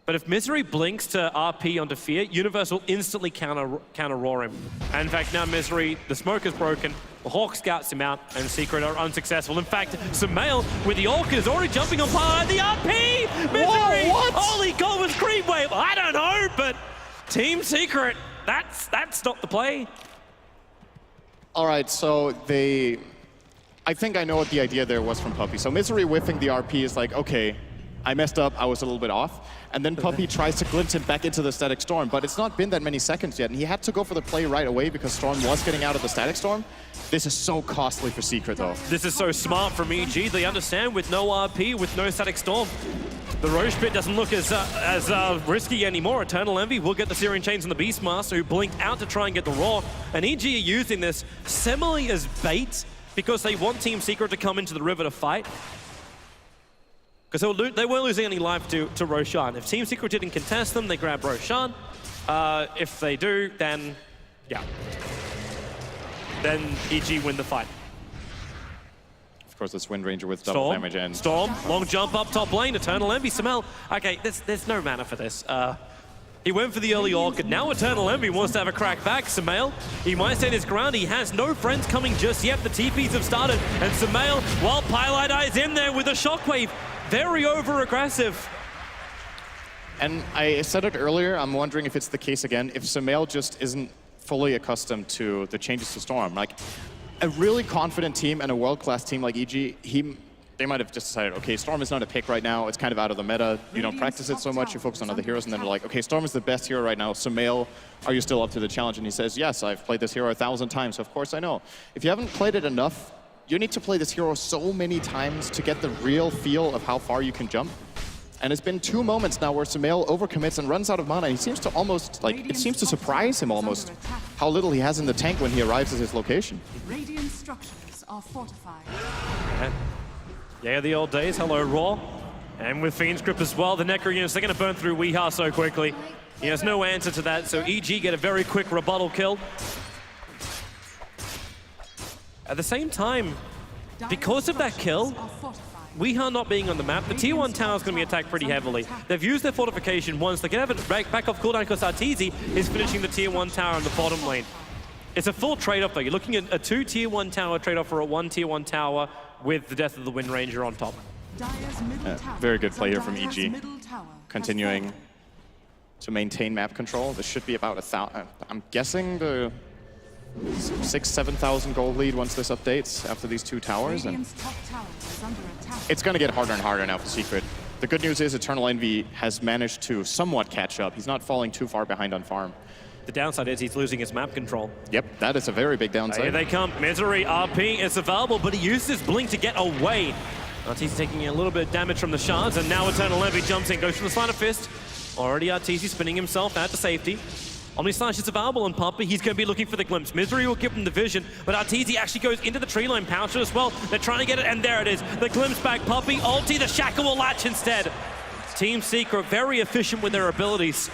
But if Misery blinks to RP onto Fear, Universe will instantly counter-roar him. And in fact, now Misery, the smoke is broken, the Hawk scouts him out, and Secret are unsuccessful. In fact, Sumail with the Orc is already jumping on par. The RP! Misery! Whoa, what? Holy God, with Creep Wave! I don't know, but Team Secret, that's not the play. All right, so I think I know what the idea there was from Puppey. So Misery whiffing the RP is like, okay, I messed up, I was a little bit off. And then Puppey tries to glimpse him back into the Static Storm, but it's not been that many seconds yet, and he had to go for the play right away because Storm was getting out of the Static Storm. This is so costly for Secret, though. This is so smart from EG. They understand with no RP, with no Static Storm, the Roche Pit doesn't look as risky anymore. Eternal Envy will get the Searing Chains on the Beastmaster, who blinked out to try and get the Raw. And EG are using this similarly as bait because they want Team Secret to come into the river to fight. Because they weren't losing any life to Roshan. If Team Secret didn't contest them, they grab Roshan. If they do, then, yeah. Then EG win the fight. Of course, it's Wind Ranger with double damage and... Storm, long jump up top lane, Eternal Envy, Sumail. Okay, there's no mana for this. He went for the early Orchid. Now Eternal Envy wants to have a crack back. Sumail, he might stand his ground. He has no friends coming just yet. The TPs have started. And Sumail, while Pylite Eye's in there with a Shockwave, very over-aggressive. And I said it earlier, I'm wondering if it's the case again, if Sumail just isn't fully accustomed to the changes to Storm. Like, a really confident team and a world-class team like EG, they might have just decided, okay, Storm is not a pick right now, it's kind of out of the meta, you don't practice it so much, you focus on other heroes, and then they're like, okay, Storm is the best hero right now, Sumail, are you still up to the challenge? And he says, yes, I've played this hero 1,000 times, so of course I know. If you haven't played it enough, you need to play this hero so many times to get the real feel of how far you can jump. And it's been 2 moments now where Sumail overcommits and runs out of mana. He seems to almost, like, it seems to surprise him almost how little he has in the tank when he arrives at his location. Radiant structures are fortified. Yeah, the old days. Hello, Raw. And with Fiend's Grip as well, the Necro units, they're going to burn through Weeha so quickly. He has no answer to that, so EG get a very quick rebuttal kill. At the same time, because of that kill, Weeha not being on the map, the tier 1 tower is going to be attacked pretty heavily. They've used their fortification once. They can have it back off cooldown because Arteezy is finishing the tier 1 tower in the bottom lane. It's a full trade-off though. You're looking at a 2 tier 1 tower trade-off for a 1 tier 1 tower with the death of the Wind Ranger on top. Very good play here from EG. Continuing to maintain map control. This should be about 1,000. I'm guessing the 6,000-7,000 gold lead once this updates after these 2 towers. And it's going to get harder and harder now for Secret. The good news is Eternal Envy has managed to somewhat catch up. He's not falling too far behind on farm. The downside is he's losing his map control. Yep, that is a very big downside. Here they come. Misery RP is available, but he used his blink to get away. Arteezy taking a little bit of damage from the shards, and now Eternal Envy jumps in, goes for the Slider Fist. Already Arteezy spinning himself out to safety. Omnislash is available on Puppy. He's going to be looking for the glimpse. Misery will give him the vision, but Arteezy actually goes into the tree line poucher as well. They're trying to get it, and there it is. The glimpse back, Puppy, ulti, the Shackle will latch instead. Team Secret very efficient with their abilities.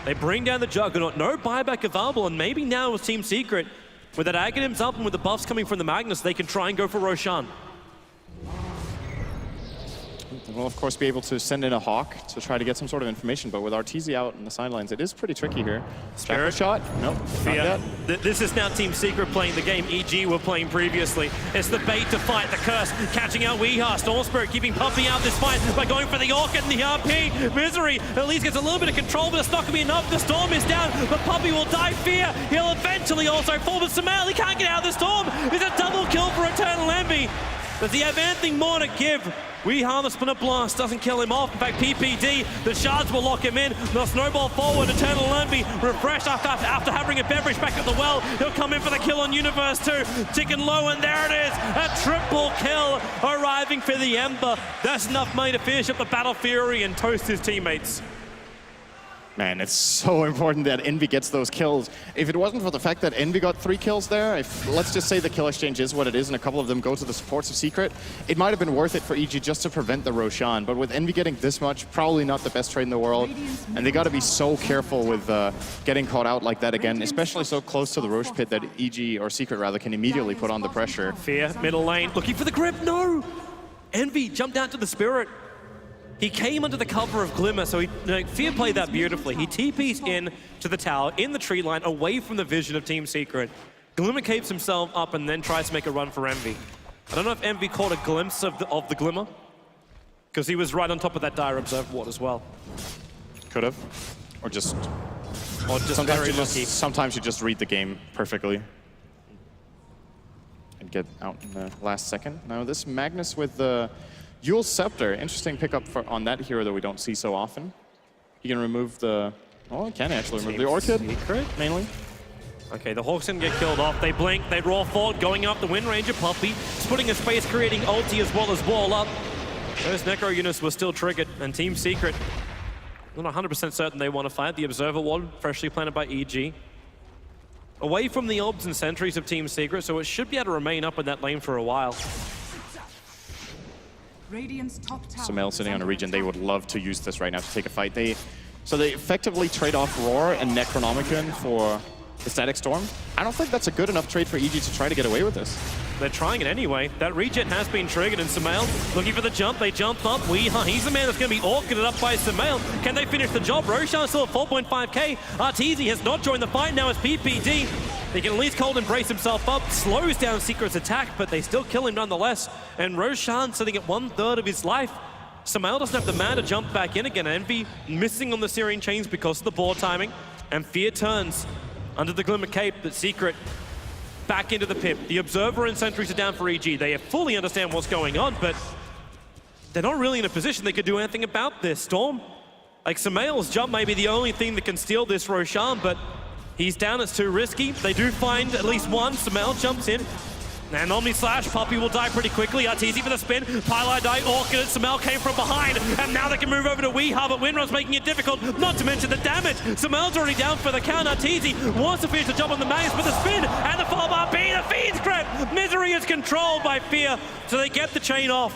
They bring down the Juggernaut, no buyback available, and maybe now with Team Secret, with that Aghanims up and with the buffs coming from the Magnus, they can try and go for Roshan. We'll, of course, be able to send in a Hawk to try to get some sort of information, but with Arteezy out on the sidelines, it is pretty tricky here. Spirit shot? Nope, not yet. This is now Team Secret playing the game EG were playing previously. It's the bait to fight the curse, catching out Weeha. Storm Spirit keeping Puppy out this fight by going for the Orchid and the RP. Misery at least gets a little bit of control, but it's not going to be enough. The Storm is down, but Puppy will die. Fear, he'll eventually also fall, but Sumail, he can't get out of the Storm. It's a double kill for Eternal Envy. Does he have anything more to give? Weeha, the Splinter Blast doesn't kill him off. In fact, PPD, the shards will lock him in. The snowball forward, Eternal Envy refreshed after having a beverage back at the well. He'll come in for the kill on Universe 2. Ticking low, and there it is. A triple kill arriving for the Ember. That's enough money to finish up the Battle Fury and toast his teammates. Man, it's so important that Envy gets those kills. If it wasn't for the fact that Envy got 3 kills there, let's just say the kill exchange is what it is and a couple of them go to the supports of Secret, it might have been worth it for EG just to prevent the Roshan. But with Envy getting this much, probably not the best trade in the world. And they got to be so careful with getting caught out like that again, especially so close to the Roche pit that EG, or Secret rather, can immediately put on the pressure. Fear, middle lane, looking for the grip, no! Envy jumped out to the Spirit. He came under the cover of Glimmer, so Fear played that beautifully. He TP's in to the tower, in the tree line, away from the vision of Team Secret. Glimmer keeps himself up and then tries to make a run for Envy. I don't know if Envy caught a glimpse of the Glimmer, because he was right on top of that dire Observer Ward as well. Could have. Or just sometimes you just read the game perfectly. And get out in the last second. Now this Magnus with the Yule Scepter, interesting pickup on that hero that we don't see so often. He can remove the... Oh, he can actually remove the Orchid, mainly. Okay, the Hawks didn't get killed off. They blink, they draw forward, going up the Wind Ranger. Puppy splitting a space, creating ulti as well as wall up. Those Necro units were still triggered, and Team Secret, not 100% certain they want to fight. The Observer Ward, freshly planted by EG. Away from the Obs and Sentries of Team Secret, so it should be able to remain up in that lane for a while. Sumail sitting on a region, they would love to use this right now to take a fight. So they effectively trade off Roar and Necronomicon for the Static Storm. I don't think that's a good enough trade for EG to try to get away with this. They're trying it anyway. That regen has been triggered, and Sumail looking for the jump. They jump up. Weeha, he's the man that's going to be orchided up by Sumail. Can they finish the job? Roshan still at 4.5k. Arteezy has not joined the fight. Now it's PPD. They can at least cold embrace himself up, slows down Secret's attack, but they still kill him nonetheless. And Roshan sitting at 1/3 of his life. Sumail doesn't have the mana to jump back in again. Envy missing on the Syrian chains because of the board timing. And Fear turns under the Glimmer Cape, but Secret back into the pit. The Observer and Sentries are down for EG. They fully understand what's going on, but they're not really in a position they could do anything about this. Storm, like Sumail's jump may be the only thing that can steal this Roshan, but he's down, it's too risky. They do find at least one. Sumail jumps in. And Omnislash, Puppy will die pretty quickly. Arteezy for the spin. Pylai die, Orchid, Sumail came from behind. And now they can move over to Weeha, but Windrun's making it difficult, not to mention the damage. Sumail's already down for the count. Arteezy wants to finish the job on the Magnus with the spin. And the follow-up, the Fiend's grip. Misery is controlled by Fear, so they get the chain off.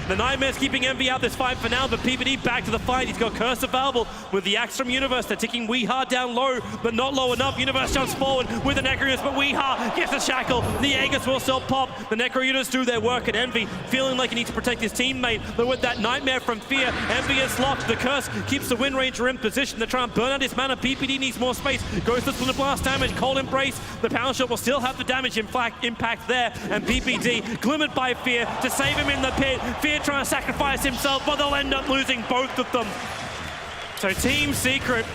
The Nightmare's keeping Envy out this fight for now, but PPD back to the fight. He's got Curse available with the axe from Universe. They're ticking Weeha down low, but not low enough. Universe jumps forward with the Necro-Units, but Weeha gets the shackle. The Aegis will still pop. The Necro-Units do their work, and Envy feeling like he needs to protect his teammate, but with that Nightmare from Fear, Envy is locked. The Curse keeps the Wind Ranger in position to try and burn out his mana. PPD needs more space. Goes to Splinter Blast damage. Cold Embrace. The Power Shot will still have the damage impact there, and PPD glimmered by Fear to save him in the pit. Fear trying to sacrifice himself, but they'll end up losing both of them. So Team Secret.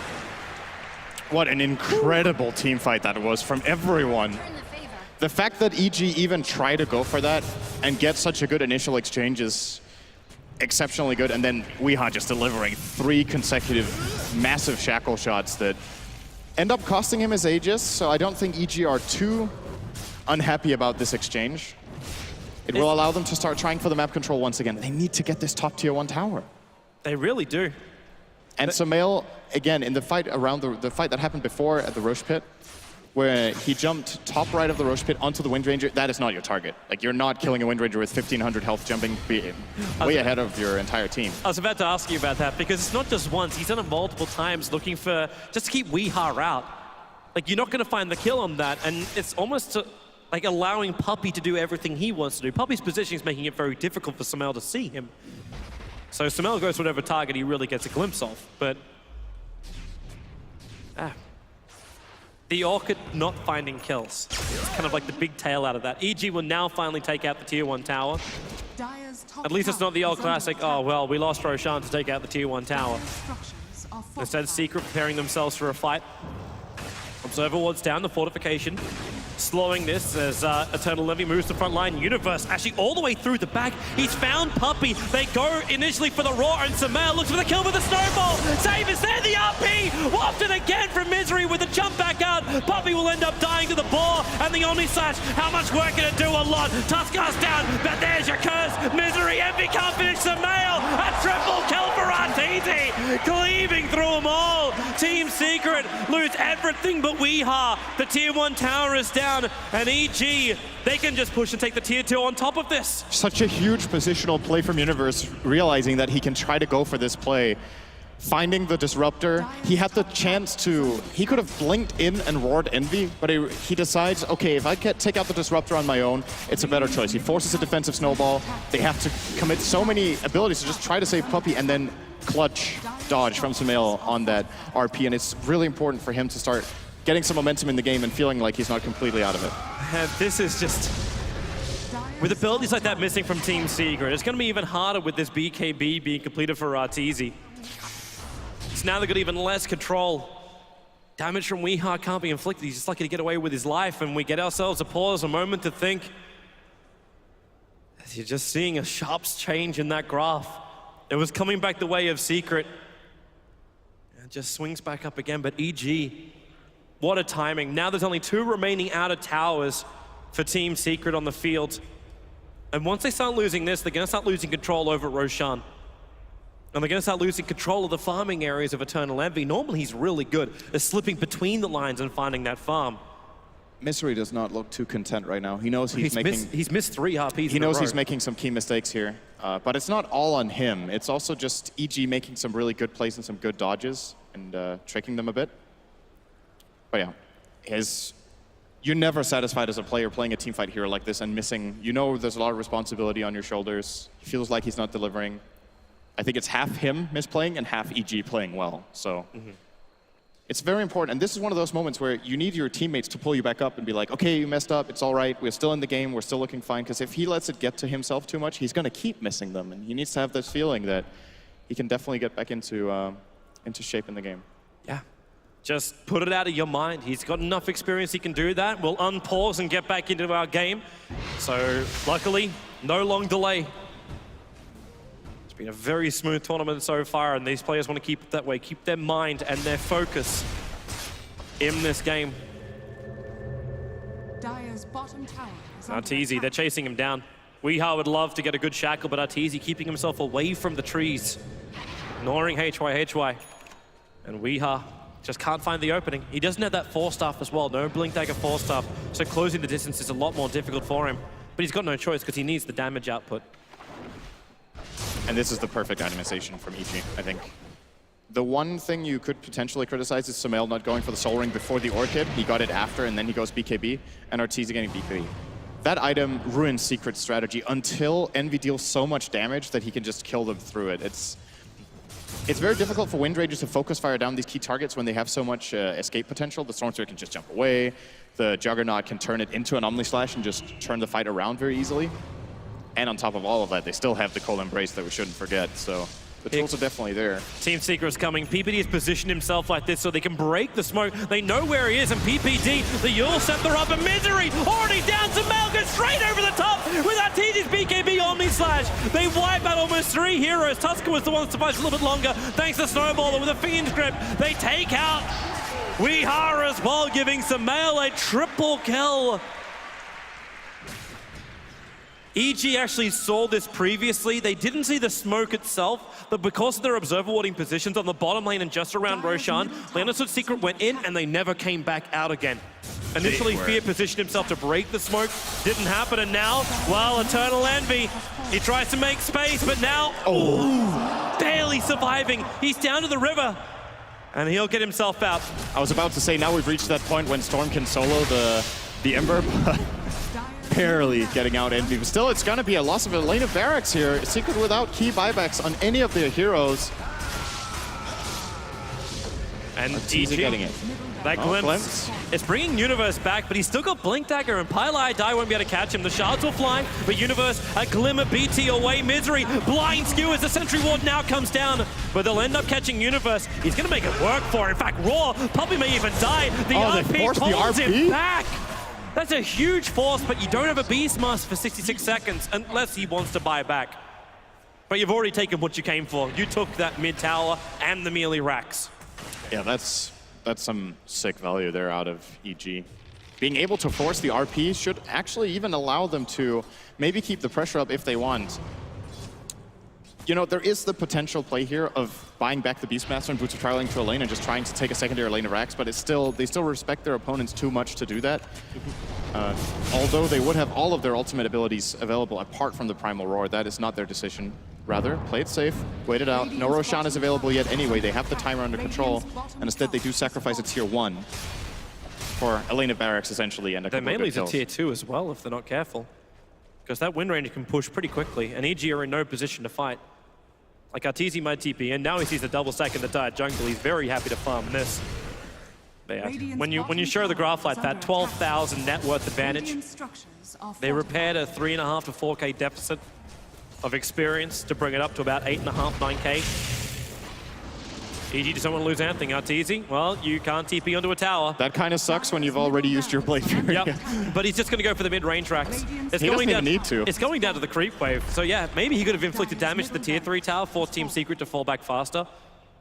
What an incredible team fight that was from everyone. The fact that EG even tried to go for that and get such a good initial exchange is exceptionally good, and then Weeha just delivering 3 consecutive massive shackle shots that end up costing him his Aegis, so I don't think EG are too unhappy about this exchange. It will allow them to start trying for the map control once again. They need to get this top tier 1 tower. They really do. And Sumail, again, in the fight around the fight that happened before at the Roche Pit, where he jumped top right of the Roche Pit onto the Wind Ranger, that is not your target. Like, you're not killing a Wind Ranger with 1500 health jumping way ahead of your entire team. I was about to ask you about that, because it's not just once. He's done it multiple times looking for, just to keep Weeha out. Like, you're not going to find the kill on that, and it's almost like allowing Puppey to do everything he wants to do. Puppey's position is making it very difficult for Sumail to see him. So Sumail goes to whatever target he really gets a glimpse of, but the Orchid not finding kills. It's kind of like the big tail out of that. EG will now finally take out the tier 1 tower. At least it's not the old classic, oh well, we lost Roshan to take out the tier 1 tower. Instead, Secret preparing themselves for a fight. Observer wards down the fortification. Slowing this as Eternal Envy moves to front line. Universe actually all the way through the back. He's found Puppey. They go initially for the Roar, and Sumail looks for the kill with a snowball. Save is there, the RP! Wafted again from Misery with a jump back out. Puppey will end up dying to the boar, and the Omni Slash. How much work can it do? A lot. Tuskar's down, but there's your curse. Misery, Envy can't finish Sumail. A triple kill for Arteezy. Cleaving through them all. Team Secret lose everything but Weeha. The tier 1 tower is down. And EG, they can just push and take the tier 2 on top of this. Such a huge positional play from Universe, realizing that he can try to go for this play. Finding the Disruptor, he had the chance to, he could have blinked in and roared Envy, but he decides, okay, if I can take out the Disruptor on my own, it's a better choice. He forces a defensive snowball. They have to commit so many abilities to just try to save Puppey, and then clutch dodge from Sumail on that RP, and it's really important for him to start getting some momentum in the game and feeling like he's not completely out of it. And this is just, with abilities like that missing from Team Secret, it's going to be even harder with this BKB being completed for Arteezy. So now they've got even less control. Damage from Weeha can't be inflicted. He's just lucky to get away with his life, and we get ourselves a pause, a moment to think. As you're just seeing a sharp change in that graph. It was coming back the way of Secret. And just swings back up again, but EG, what a timing. Now there's only 2 remaining outer towers for Team Secret on the field. And once they start losing this, they're gonna start losing control over Roshan. And they're gonna start losing control of the farming areas of Eternal Envy. Normally he's really good at slipping between the lines and finding that farm. Misery does not look too content right now. He knows he's missed 3 RPs. He knows he's making some key mistakes here. But it's not all on him. It's also just EG making some really good plays and some good dodges and tricking them a bit. But yeah, you're never satisfied as a player playing a teamfight hero like this and missing. You know there's a lot of responsibility on your shoulders. He feels like he's not delivering. I think it's half him misplaying and half EG playing well. So it's very important. And this is one of those moments where you need your teammates to pull you back up and be like, okay, you messed up, it's all right, we're still in the game, we're still looking fine. Because if he lets it get to himself too much, he's going to keep missing them. And he needs to have this feeling that he can definitely get back into shape in the game. Yeah. Just put it out of your mind. He's got enough experience, he can do that. We'll unpause and get back into our game. So luckily, no long delay. It's been a very smooth tournament so far, and these players want to keep it that way. Keep their mind and their focus in this game. Dire's bottom tower is Arteezy, they're chasing him down. Weeha would love to get a good shackle, but Arteezy keeping himself away from the trees. Ignoring HY. And Weeha just can't find the opening. He doesn't have that Force Staff as well. No Blink Dagger Force Staff. So closing the distance is a lot more difficult for him. But he's got no choice because he needs the damage output. And this is the perfect itemization from EG, I think. The one thing you could potentially criticize is Sumail not going for the Soul Ring before the Orchid. He got it after, and then he goes BKB, and Arteezy getting BKB. That item ruins Secret's strategy until Envy deals so much damage that he can just kill them through it. It's very difficult for Wind Rangers to focus fire down these key targets when they have so much escape potential. The Storm Spirit can just jump away. The Juggernaut can turn it into an Omni Slash and just turn the fight around very easily. And on top of all of that, they still have the Cold Embrace that we shouldn't forget. So the tools are definitely there. Team Secret's coming. PPD has positioned himself like this so they can break the smoke. They know where he is, and PPD, the Yule Scepter up in Misery, already down to Mel, goes straight over the top with Arteezy's BKB Omni Slash. They wipe out almost 3 heroes. Tusker was the one that survives a little bit longer, thanks to Snowballer with a Fiend's Grip. They take out Weehar as well, giving Sumail a triple kill. EG actually saw this previously. They didn't see the smoke itself, but because of their observer warding positions on the bottom lane and just around Roshan, Leonis's Secret went in and they never came back out again. Initially, Fear positioned himself to break the smoke. Didn't happen, and now, well, Eternal Envy, he tries to make space, but now, barely surviving. He's down to the river, and he'll get himself out. I was about to say, now we've reached that point when Storm can solo the Ember, but barely getting out Envy. But still, it's going to be a loss of a lane of barracks here. Secret without key buybacks on any of their heroes. And Arteezy getting it. That glimpse. It's bringing Universe back, but he's still got Blink Dagger, and Pylai Die won't be able to catch him. The shards will fly, but Universe, a glimmer, BT away, Misery, blind skew as the Sentry Ward now comes down, but they'll end up catching Universe. He's going to make it work for it. In fact, Raw probably may even die. The RP pulls him back. That's a huge force, but you don't have a Beastmaster for 66 seconds unless he wants to buy back. But you've already taken what you came for. You took that mid tower and the melee racks. Yeah, that's some sick value there out of EG. Being able to force the RP should actually even allow them to maybe keep the pressure up if they want. You know, there is the potential play here of buying back the Beastmaster and Boots of Trialing to a lane and just trying to take a secondary lane of racks, but it's still, they still respect their opponents too much to do that. Although they would have all of their ultimate abilities available apart from the Primal Roar, that is not their decision. Rather, play it safe, wait it out. No Roshan is available yet anyway. They have the timer under control, and instead they do sacrifice a tier 1 for a lane of barracks, essentially, and a couple of good Melee's a kills. tier 2 as well, if they're not careful. Because that Wind Ranger can push pretty quickly, and EG are in no position to fight. Like Arteezy might TP, and now he sees the double stack in the Dire Jungle. He's very happy to farm this. Yeah. When you show the graph like that, 12,000 net worth advantage, they repaired a 3.5 to 4K deficit of experience to bring it up to about 8.5, 9K. EG doesn't want to lose anything. Arteezy, well, you can't TP onto a tower. That kind of sucks when you've already used your Blade Fury. Yep, but he's just going to go for the mid-range racks. It's He doesn't even need to. It's going down to the creep wave. So yeah, maybe he could have inflicted damage to the tier 3 tower, forced Team Secret to fall back faster.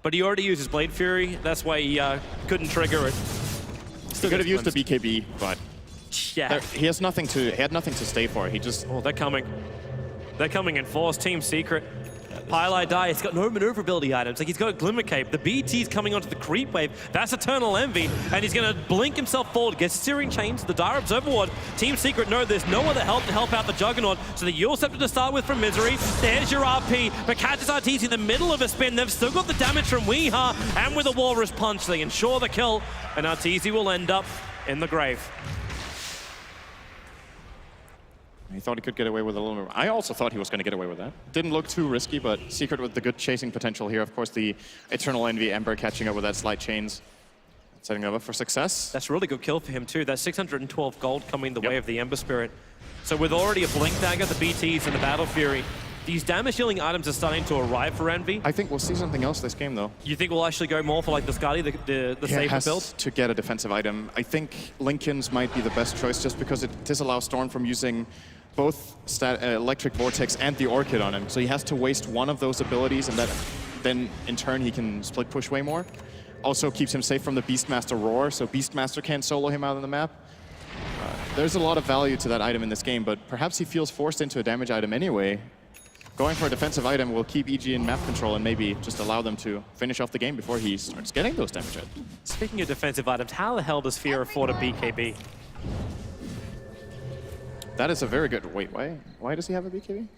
But he already used his Blade Fury. That's why he couldn't trigger it. He could have used the BKB, but yeah, he had nothing to stay for. He just... Oh, they're coming. They're coming in force. Team Secret. Pylai Die, he's got no maneuverability items. Like, he's got a Glimmer Cape. The BT's coming onto the creep wave. That's Eternal Envy. And he's going to blink himself forward, get Searing Chains, the Dire Observer Ward. Team Secret know there's no other help to help out the Juggernaut. So the Yule Scepter to start with from Misery. There's your RP. But catches Arteezy in the middle of a spin. They've still got the damage from Weehar. And with a Walrus Punch, they ensure the kill. And Arteezy will end up in the grave. He thought he could get away with a little more. I also thought he was going to get away with that. Didn't look too risky, but Secret with the good chasing potential here. Of course, the Eternal Envy Ember catching up with that Slide Chains. Setting him up for success. That's a really good kill for him too. That's 612 gold coming the way of the Ember Spirit. So with already a Blink Dagger, the BTs, and the Battle Fury, these damage dealing items are starting to arrive for Envy. I think we'll see something else this game, though. You think we'll actually go more for like the Skadi, the safer build? To get a defensive item. I think Linken's might be the best choice just because it disallows Storm from using both Electric Vortex and the Orchid on him. So he has to waste one of those abilities, and that then in turn he can split push way more. Also keeps him safe from the Beastmaster Roar, so Beastmaster can't solo him out on the map. There's a lot of value to that item in this game, but perhaps he feels forced into a damage item anyway. Going for a defensive item will keep EG in map control and maybe just allow them to finish off the game before he starts getting those damage items. Speaking of defensive items, how the hell does Fear afford a BKB? That is a very good... Wait, why does he have a BKB?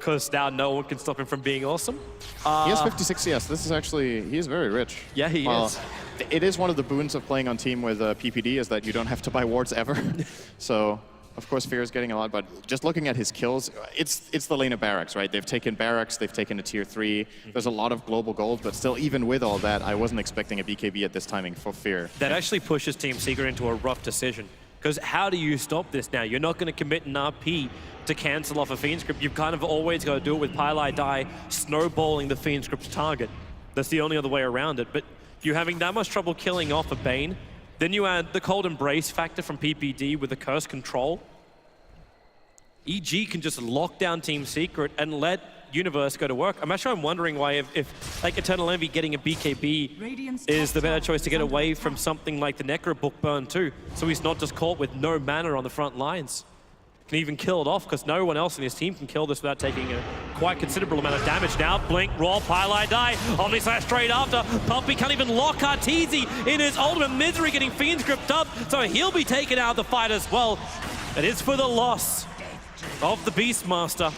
because now no one can stop him from being awesome. He has 56 CS. This is actually, he is very rich. Yeah, he is. It is one of the boons of playing on team with PPD is that you don't have to buy wards ever. So, of course, Fear is getting a lot, but just looking at his kills, it's the lane of Barracks, right? They've taken Barracks, they've taken a tier 3. There's a lot of global gold, but still, even with all that, I wasn't expecting a BKB at this timing for Fear. That actually pushes Team Secret into a rough decision. Because how do you stop this now? You're not going to commit an RP to cancel off a Fiend script. You've kind of always got to do it with Pylai Die, snowballing the Fiend script's target. That's the only other way around it. But if you're having that much trouble killing off a Bane, then you add the Cold Embrace factor from PPD with the Curse Control. EG can just lock down Team Secret and let Universe go to work. I'm wondering why if like Eternal Envy getting a BKB is the better choice to get away from something like the Necro Book burn too, so he's not just caught with no mana on the front lines. Can even kill it off because no one else in his team can kill this without taking a quite considerable amount of damage. Now Blink, Raw, Pylai Die, Omnislash straight after. Puppy can't even lock Arteezy in his ultimate misery, getting Fiend script up, so he'll be taken out of the fight as well. It is for the loss of the Beastmaster.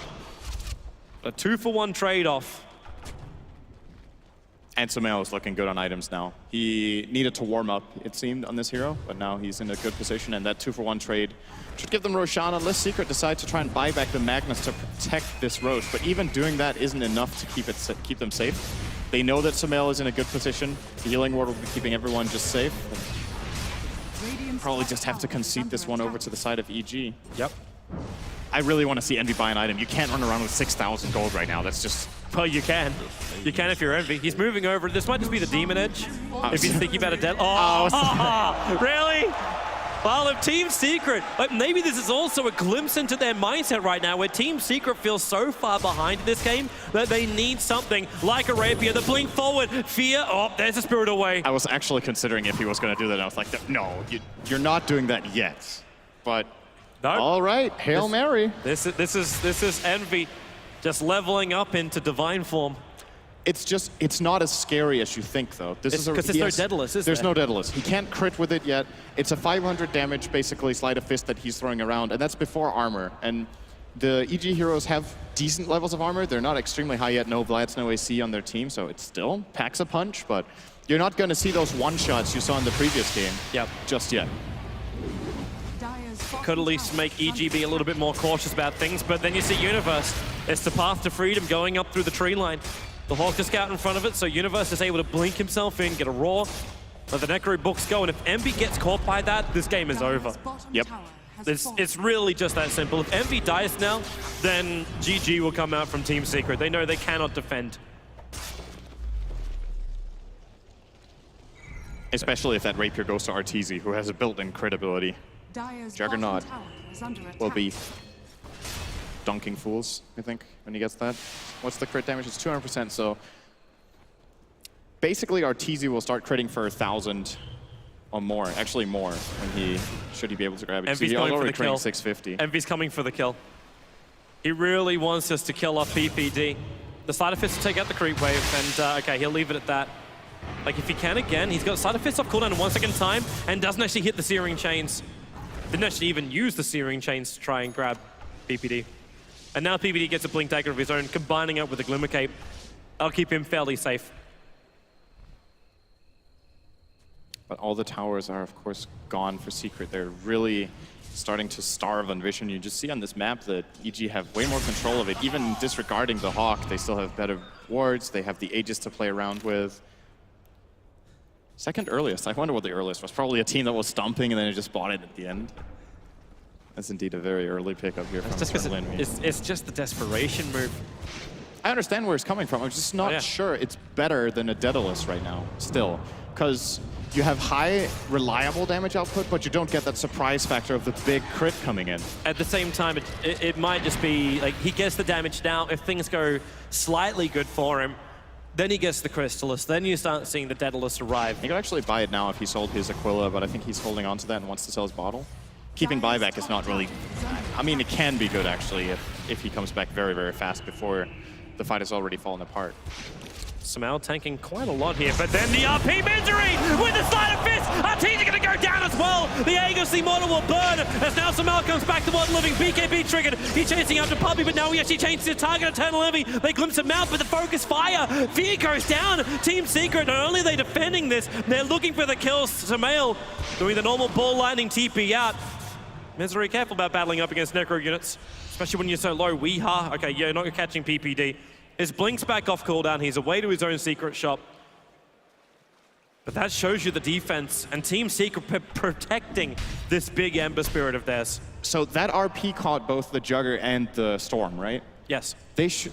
A 2-for-1 trade-off. And Sumail is looking good on items now. He needed to warm up, it seemed, on this hero, but now he's in a good position, and that 2-for-1 trade should give them Roshan, unless Secret decide to try and buy back the Magnus to protect this Rosh. But even doing that isn't enough to keep them safe. They know that Sumail is in a good position. The healing ward will be keeping everyone just safe. Probably just have to concede this one over to the side of EG. Yep. I really want to see Envy buy an item. You can't run around with 6,000 gold right now. That's just... Well, you can. You can if you're Envy. He's moving over. This might just be the Demon Edge. If he's thinking about a dead... Oh, really? Well, if Team Secret... maybe this is also a glimpse into their mindset right now, where Team Secret feels so far behind in this game that they need something like a Rapier. The blink forward. Fear. Oh, there's a Spirit away. I was actually considering if he was going to do that. And I was like, no, you're not doing that yet. But... Nope. All right, Hail Mary. This is Envy just leveling up into divine form. It's not as scary as you think, though. Because there's no Daedalus, is there? There's no Daedalus. He can't crit with it yet. It's a 500 damage, basically, Sleight of Fist that he's throwing around, and that's before armor. And the EG heroes have decent levels of armor. They're not extremely high yet. No Vlads, no AC on their team, so it still packs a punch, but you're not going to see those one-shots you saw in the previous game just yet. Could at least make EG be a little bit more cautious about things, but then you see Universe. It's the path to freedom going up through the tree line. The Hawk is out in front of it, so Universe is able to blink himself in, get a Roar, let the Necro Books go, and if Envy gets caught by that, this game is over. Yep. It's really just that simple. If Envy dies now, then GG will come out from Team Secret. They know they cannot defend. Especially if that Rapier goes to Arteezy, who has a built-in crit ability. Juggernaut will be dunking fools, I think, when he gets that. What's the crit damage? It's 200%, so basically Arteezy will start critting for 1,000 or more, actually more, when should he be able to grab it. Envy's so going for the kill. 650. Envy's coming for the kill. He really wants us to kill off PPD. The Sleight of Fist will take out the creep wave, and okay, he'll leave it at that. Like, if he can again, he's got Sleight of Fist off cooldown in 1 second time, and doesn't actually hit the Searing Chains. Didn't actually even use the Searing Chains to try and grab PPD. And now PPD gets a Blink Dagger of his own, combining it with a Glimmer Cape. I'll keep him fairly safe. But all the towers are, of course, gone for Secret. They're really starting to starve on vision. You just see on this map that EG have way more control of it. Even disregarding the Hawk, they still have better wards. They have the Aegis to play around with. Second earliest. I wonder what the earliest was. Probably a team that was stomping and then it just bought it at the end. That's indeed a very early pickup here from Eternal Envy. It's just the desperation move. I understand where it's coming from. I'm just not sure it's better than a Daedalus right now, still. Because you have high, reliable damage output, but you don't get that surprise factor of the big crit coming in. At the same time, it might just be, like, he gets the damage now. If things go slightly good for him, then he gets the Crystallis. Then you start seeing the Daedalus arrive. He could actually buy it now if he sold his Aquila, but I think he's holding on to that and wants to sell his bottle. Keeping buyback is not really... I mean, it can be good, actually, if he comes back very, very fast before the fight has already fallen apart. Sumail tanking quite a lot here, but then the RP Misery with the side of fist. Arteezy going to go down as well. The Agassi model will burn as now Sumail comes back to one living. BKB triggered. He's chasing after Puppey, but now he actually changes his target. Eternal Envy. They glimpse him out, but the focus fire. Fear goes down. Team Secret, not only are they defending this, they're looking for the kills. Sumail doing the normal ball lightning TP out. Misery, careful about battling up against Necro units, especially when you're so low. Weeha, okay, yeah, not catching PPD. His Blink's back off cooldown. He's away to his own secret shop. But that shows you the defense and Team Secret protecting this big Ember Spirit of theirs. So that RP caught both the Jugger and the Storm, right? Yes.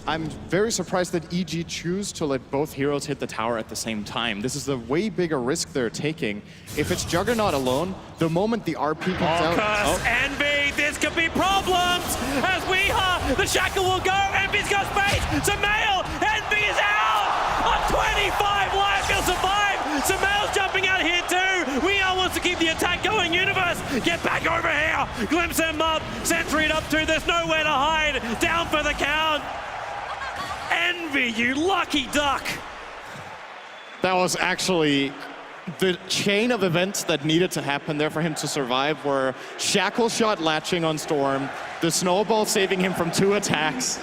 I'm very surprised that EG choose to let both heroes hit the tower at the same time. This is a way bigger risk they're taking. If it's Juggernaut alone, the moment the RP comes out... Curse, Envy, this could be problems! As Weeha, the Shackle will go, Envy's got space! Sumail, Envy is out! On 25 life, he'll survive! Sumail's jumping out here too! Weeha wants to keep the attack going, Universe! Get back over here! Glimpse him up, Sentry it up to, there's nowhere to hide! Down for the count! Envy, you lucky duck! That was actually the chain of events that needed to happen there for him to survive were Shackle shot latching on Storm, the Snowball saving him from 2 attacks,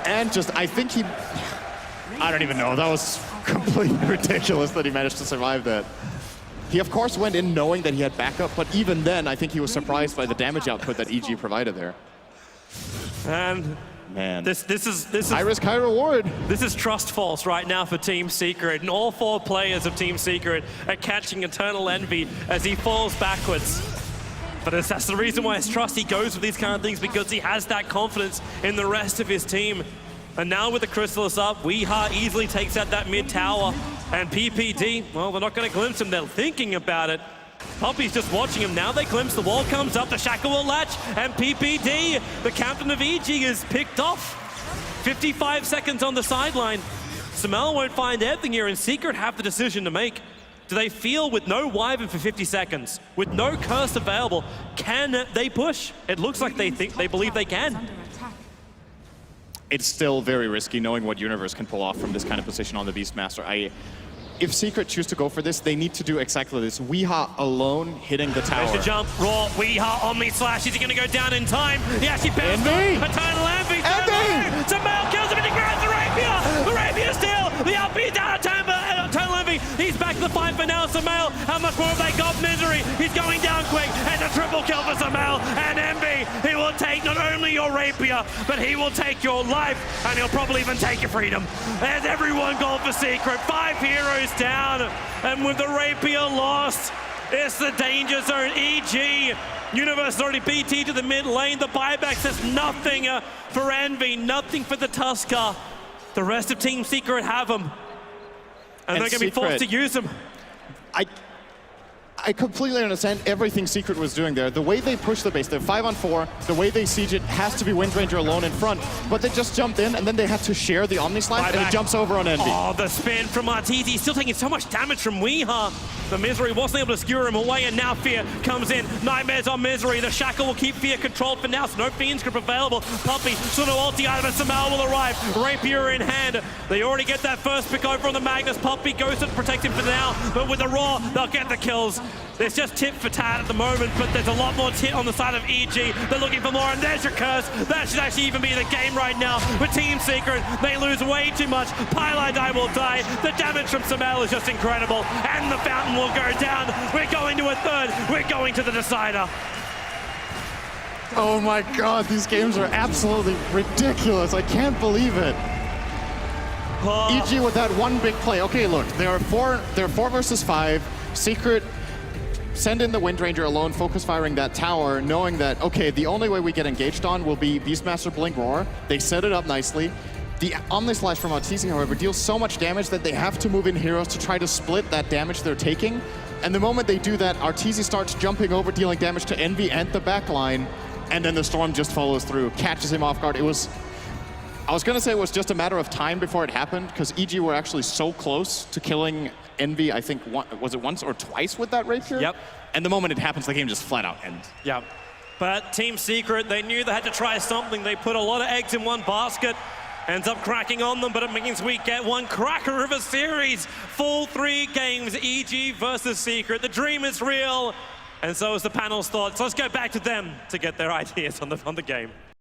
and just, I think I don't even know, that was completely ridiculous that he managed to survive that. He of course went in knowing that he had backup, but even then I think he was surprised by the damage output that EG provided there. And man, this is high risk, high reward. This is trust false right now for Team Secret, and all 4 players of Team Secret are catching Eternal Envy as he falls backwards. But that's the reason why it's trust. He goes with these kind of things because he has that confidence in the rest of his team. And now with the Chrysalis up, Weeha easily takes out that mid tower. And PPD, well, they're not going to glimpse him. They're thinking about it. Puppey's just watching him. Now they glimpse. The wall comes up. The Shackle will latch. And PPD, the captain of EG, is picked off. 55 seconds on the sideline. Sumail won't find anything here, and Secret have the decision to make. Do they feel with no Wyvern for 50 seconds, with no Curse available, can they push? It looks like they believe they can. It's still very risky knowing what Universe can pull off from this kind of position on the Beastmaster. If Secret choose to go for this, they need to do exactly this. Weeha alone hitting the tower. There's the jump, Raw, Weeha, Omni Slash. Is he going to go down in time? He actually bounced Envy! Eternal Envy! Sumail kills him and he grabs the Rapier! The Rapier still! The RP down Eternal Envy! He's back to the fight for now, Sumail. How much more have they got? Misery! He's going down quick, and a triple kill for Sumail. And Envy, he will take not only your Rapier, but he will take your life, and he'll probably even take your freedom. There's everyone gone for Secret. 5 heroes down, and with the Rapier lost, it's the danger zone. EG, Universe has already BT to the mid lane. The buyback says nothing for Envy, nothing for the Tusker. The rest of Team Secret have them, and they're going to be forced to use them. I completely understand everything Secret was doing there. The way they push the base, they're 5-on-4, the way they siege it has to be Windranger alone in front, but they just jumped in and then they had to share the Omni Slash and it jumps over on Envy. Oh, the spin from Arteezy, still taking so much damage from Weeha. The Misery wasn't able to skewer him away, and now Fear comes in. Nightmares on Misery. The Shackle will keep Fear controlled for now, so no Fiend's Grip available. Puppey, so no ulti out of it. Sumail will arrive. Rapier in hand. They already get that first pick over on the Magnus. Puppey goes to protect him for now, but with the Raw, they'll get the kills. There's just tit for tat at the moment, but there's a lot more tit on the side of EG. They're looking for more, and there's your Curse. That should actually even be the game right now. With Team Secret, they lose way too much. Pylai will die. The damage from Sumail is just incredible, and the fountain will go down. We're going to a third. We're going to the decider. Oh my god, these games are absolutely ridiculous. I can't believe it. EG with that one big play. Okay, look, there are 4 versus 5. Secret send in the Windranger alone, focus firing that tower, knowing that, okay, the only way we get engaged on will be Beastmaster Blink Roar. They set it up nicely. The Omni Slash from Arteezy, however, deals so much damage that they have to move in heroes to try to split that damage they're taking. And the moment they do that, Arteezy starts jumping over, dealing damage to Envy and the backline, and then the Storm just follows through, catches him off guard. I was gonna say it was just a matter of time before it happened, because EG were actually so close to killing Envy, I think, was it once or twice with that Rapier? Yep. And the moment it happens, the game just flat out ends. Yep. But Team Secret, they knew they had to try something. They put a lot of eggs in one basket. Ends up cracking on them, but it means we get one cracker of a series. Full 3 games, EG versus Secret. The dream is real, and so is the panel's thoughts. Let's go back to them to get their ideas on the game.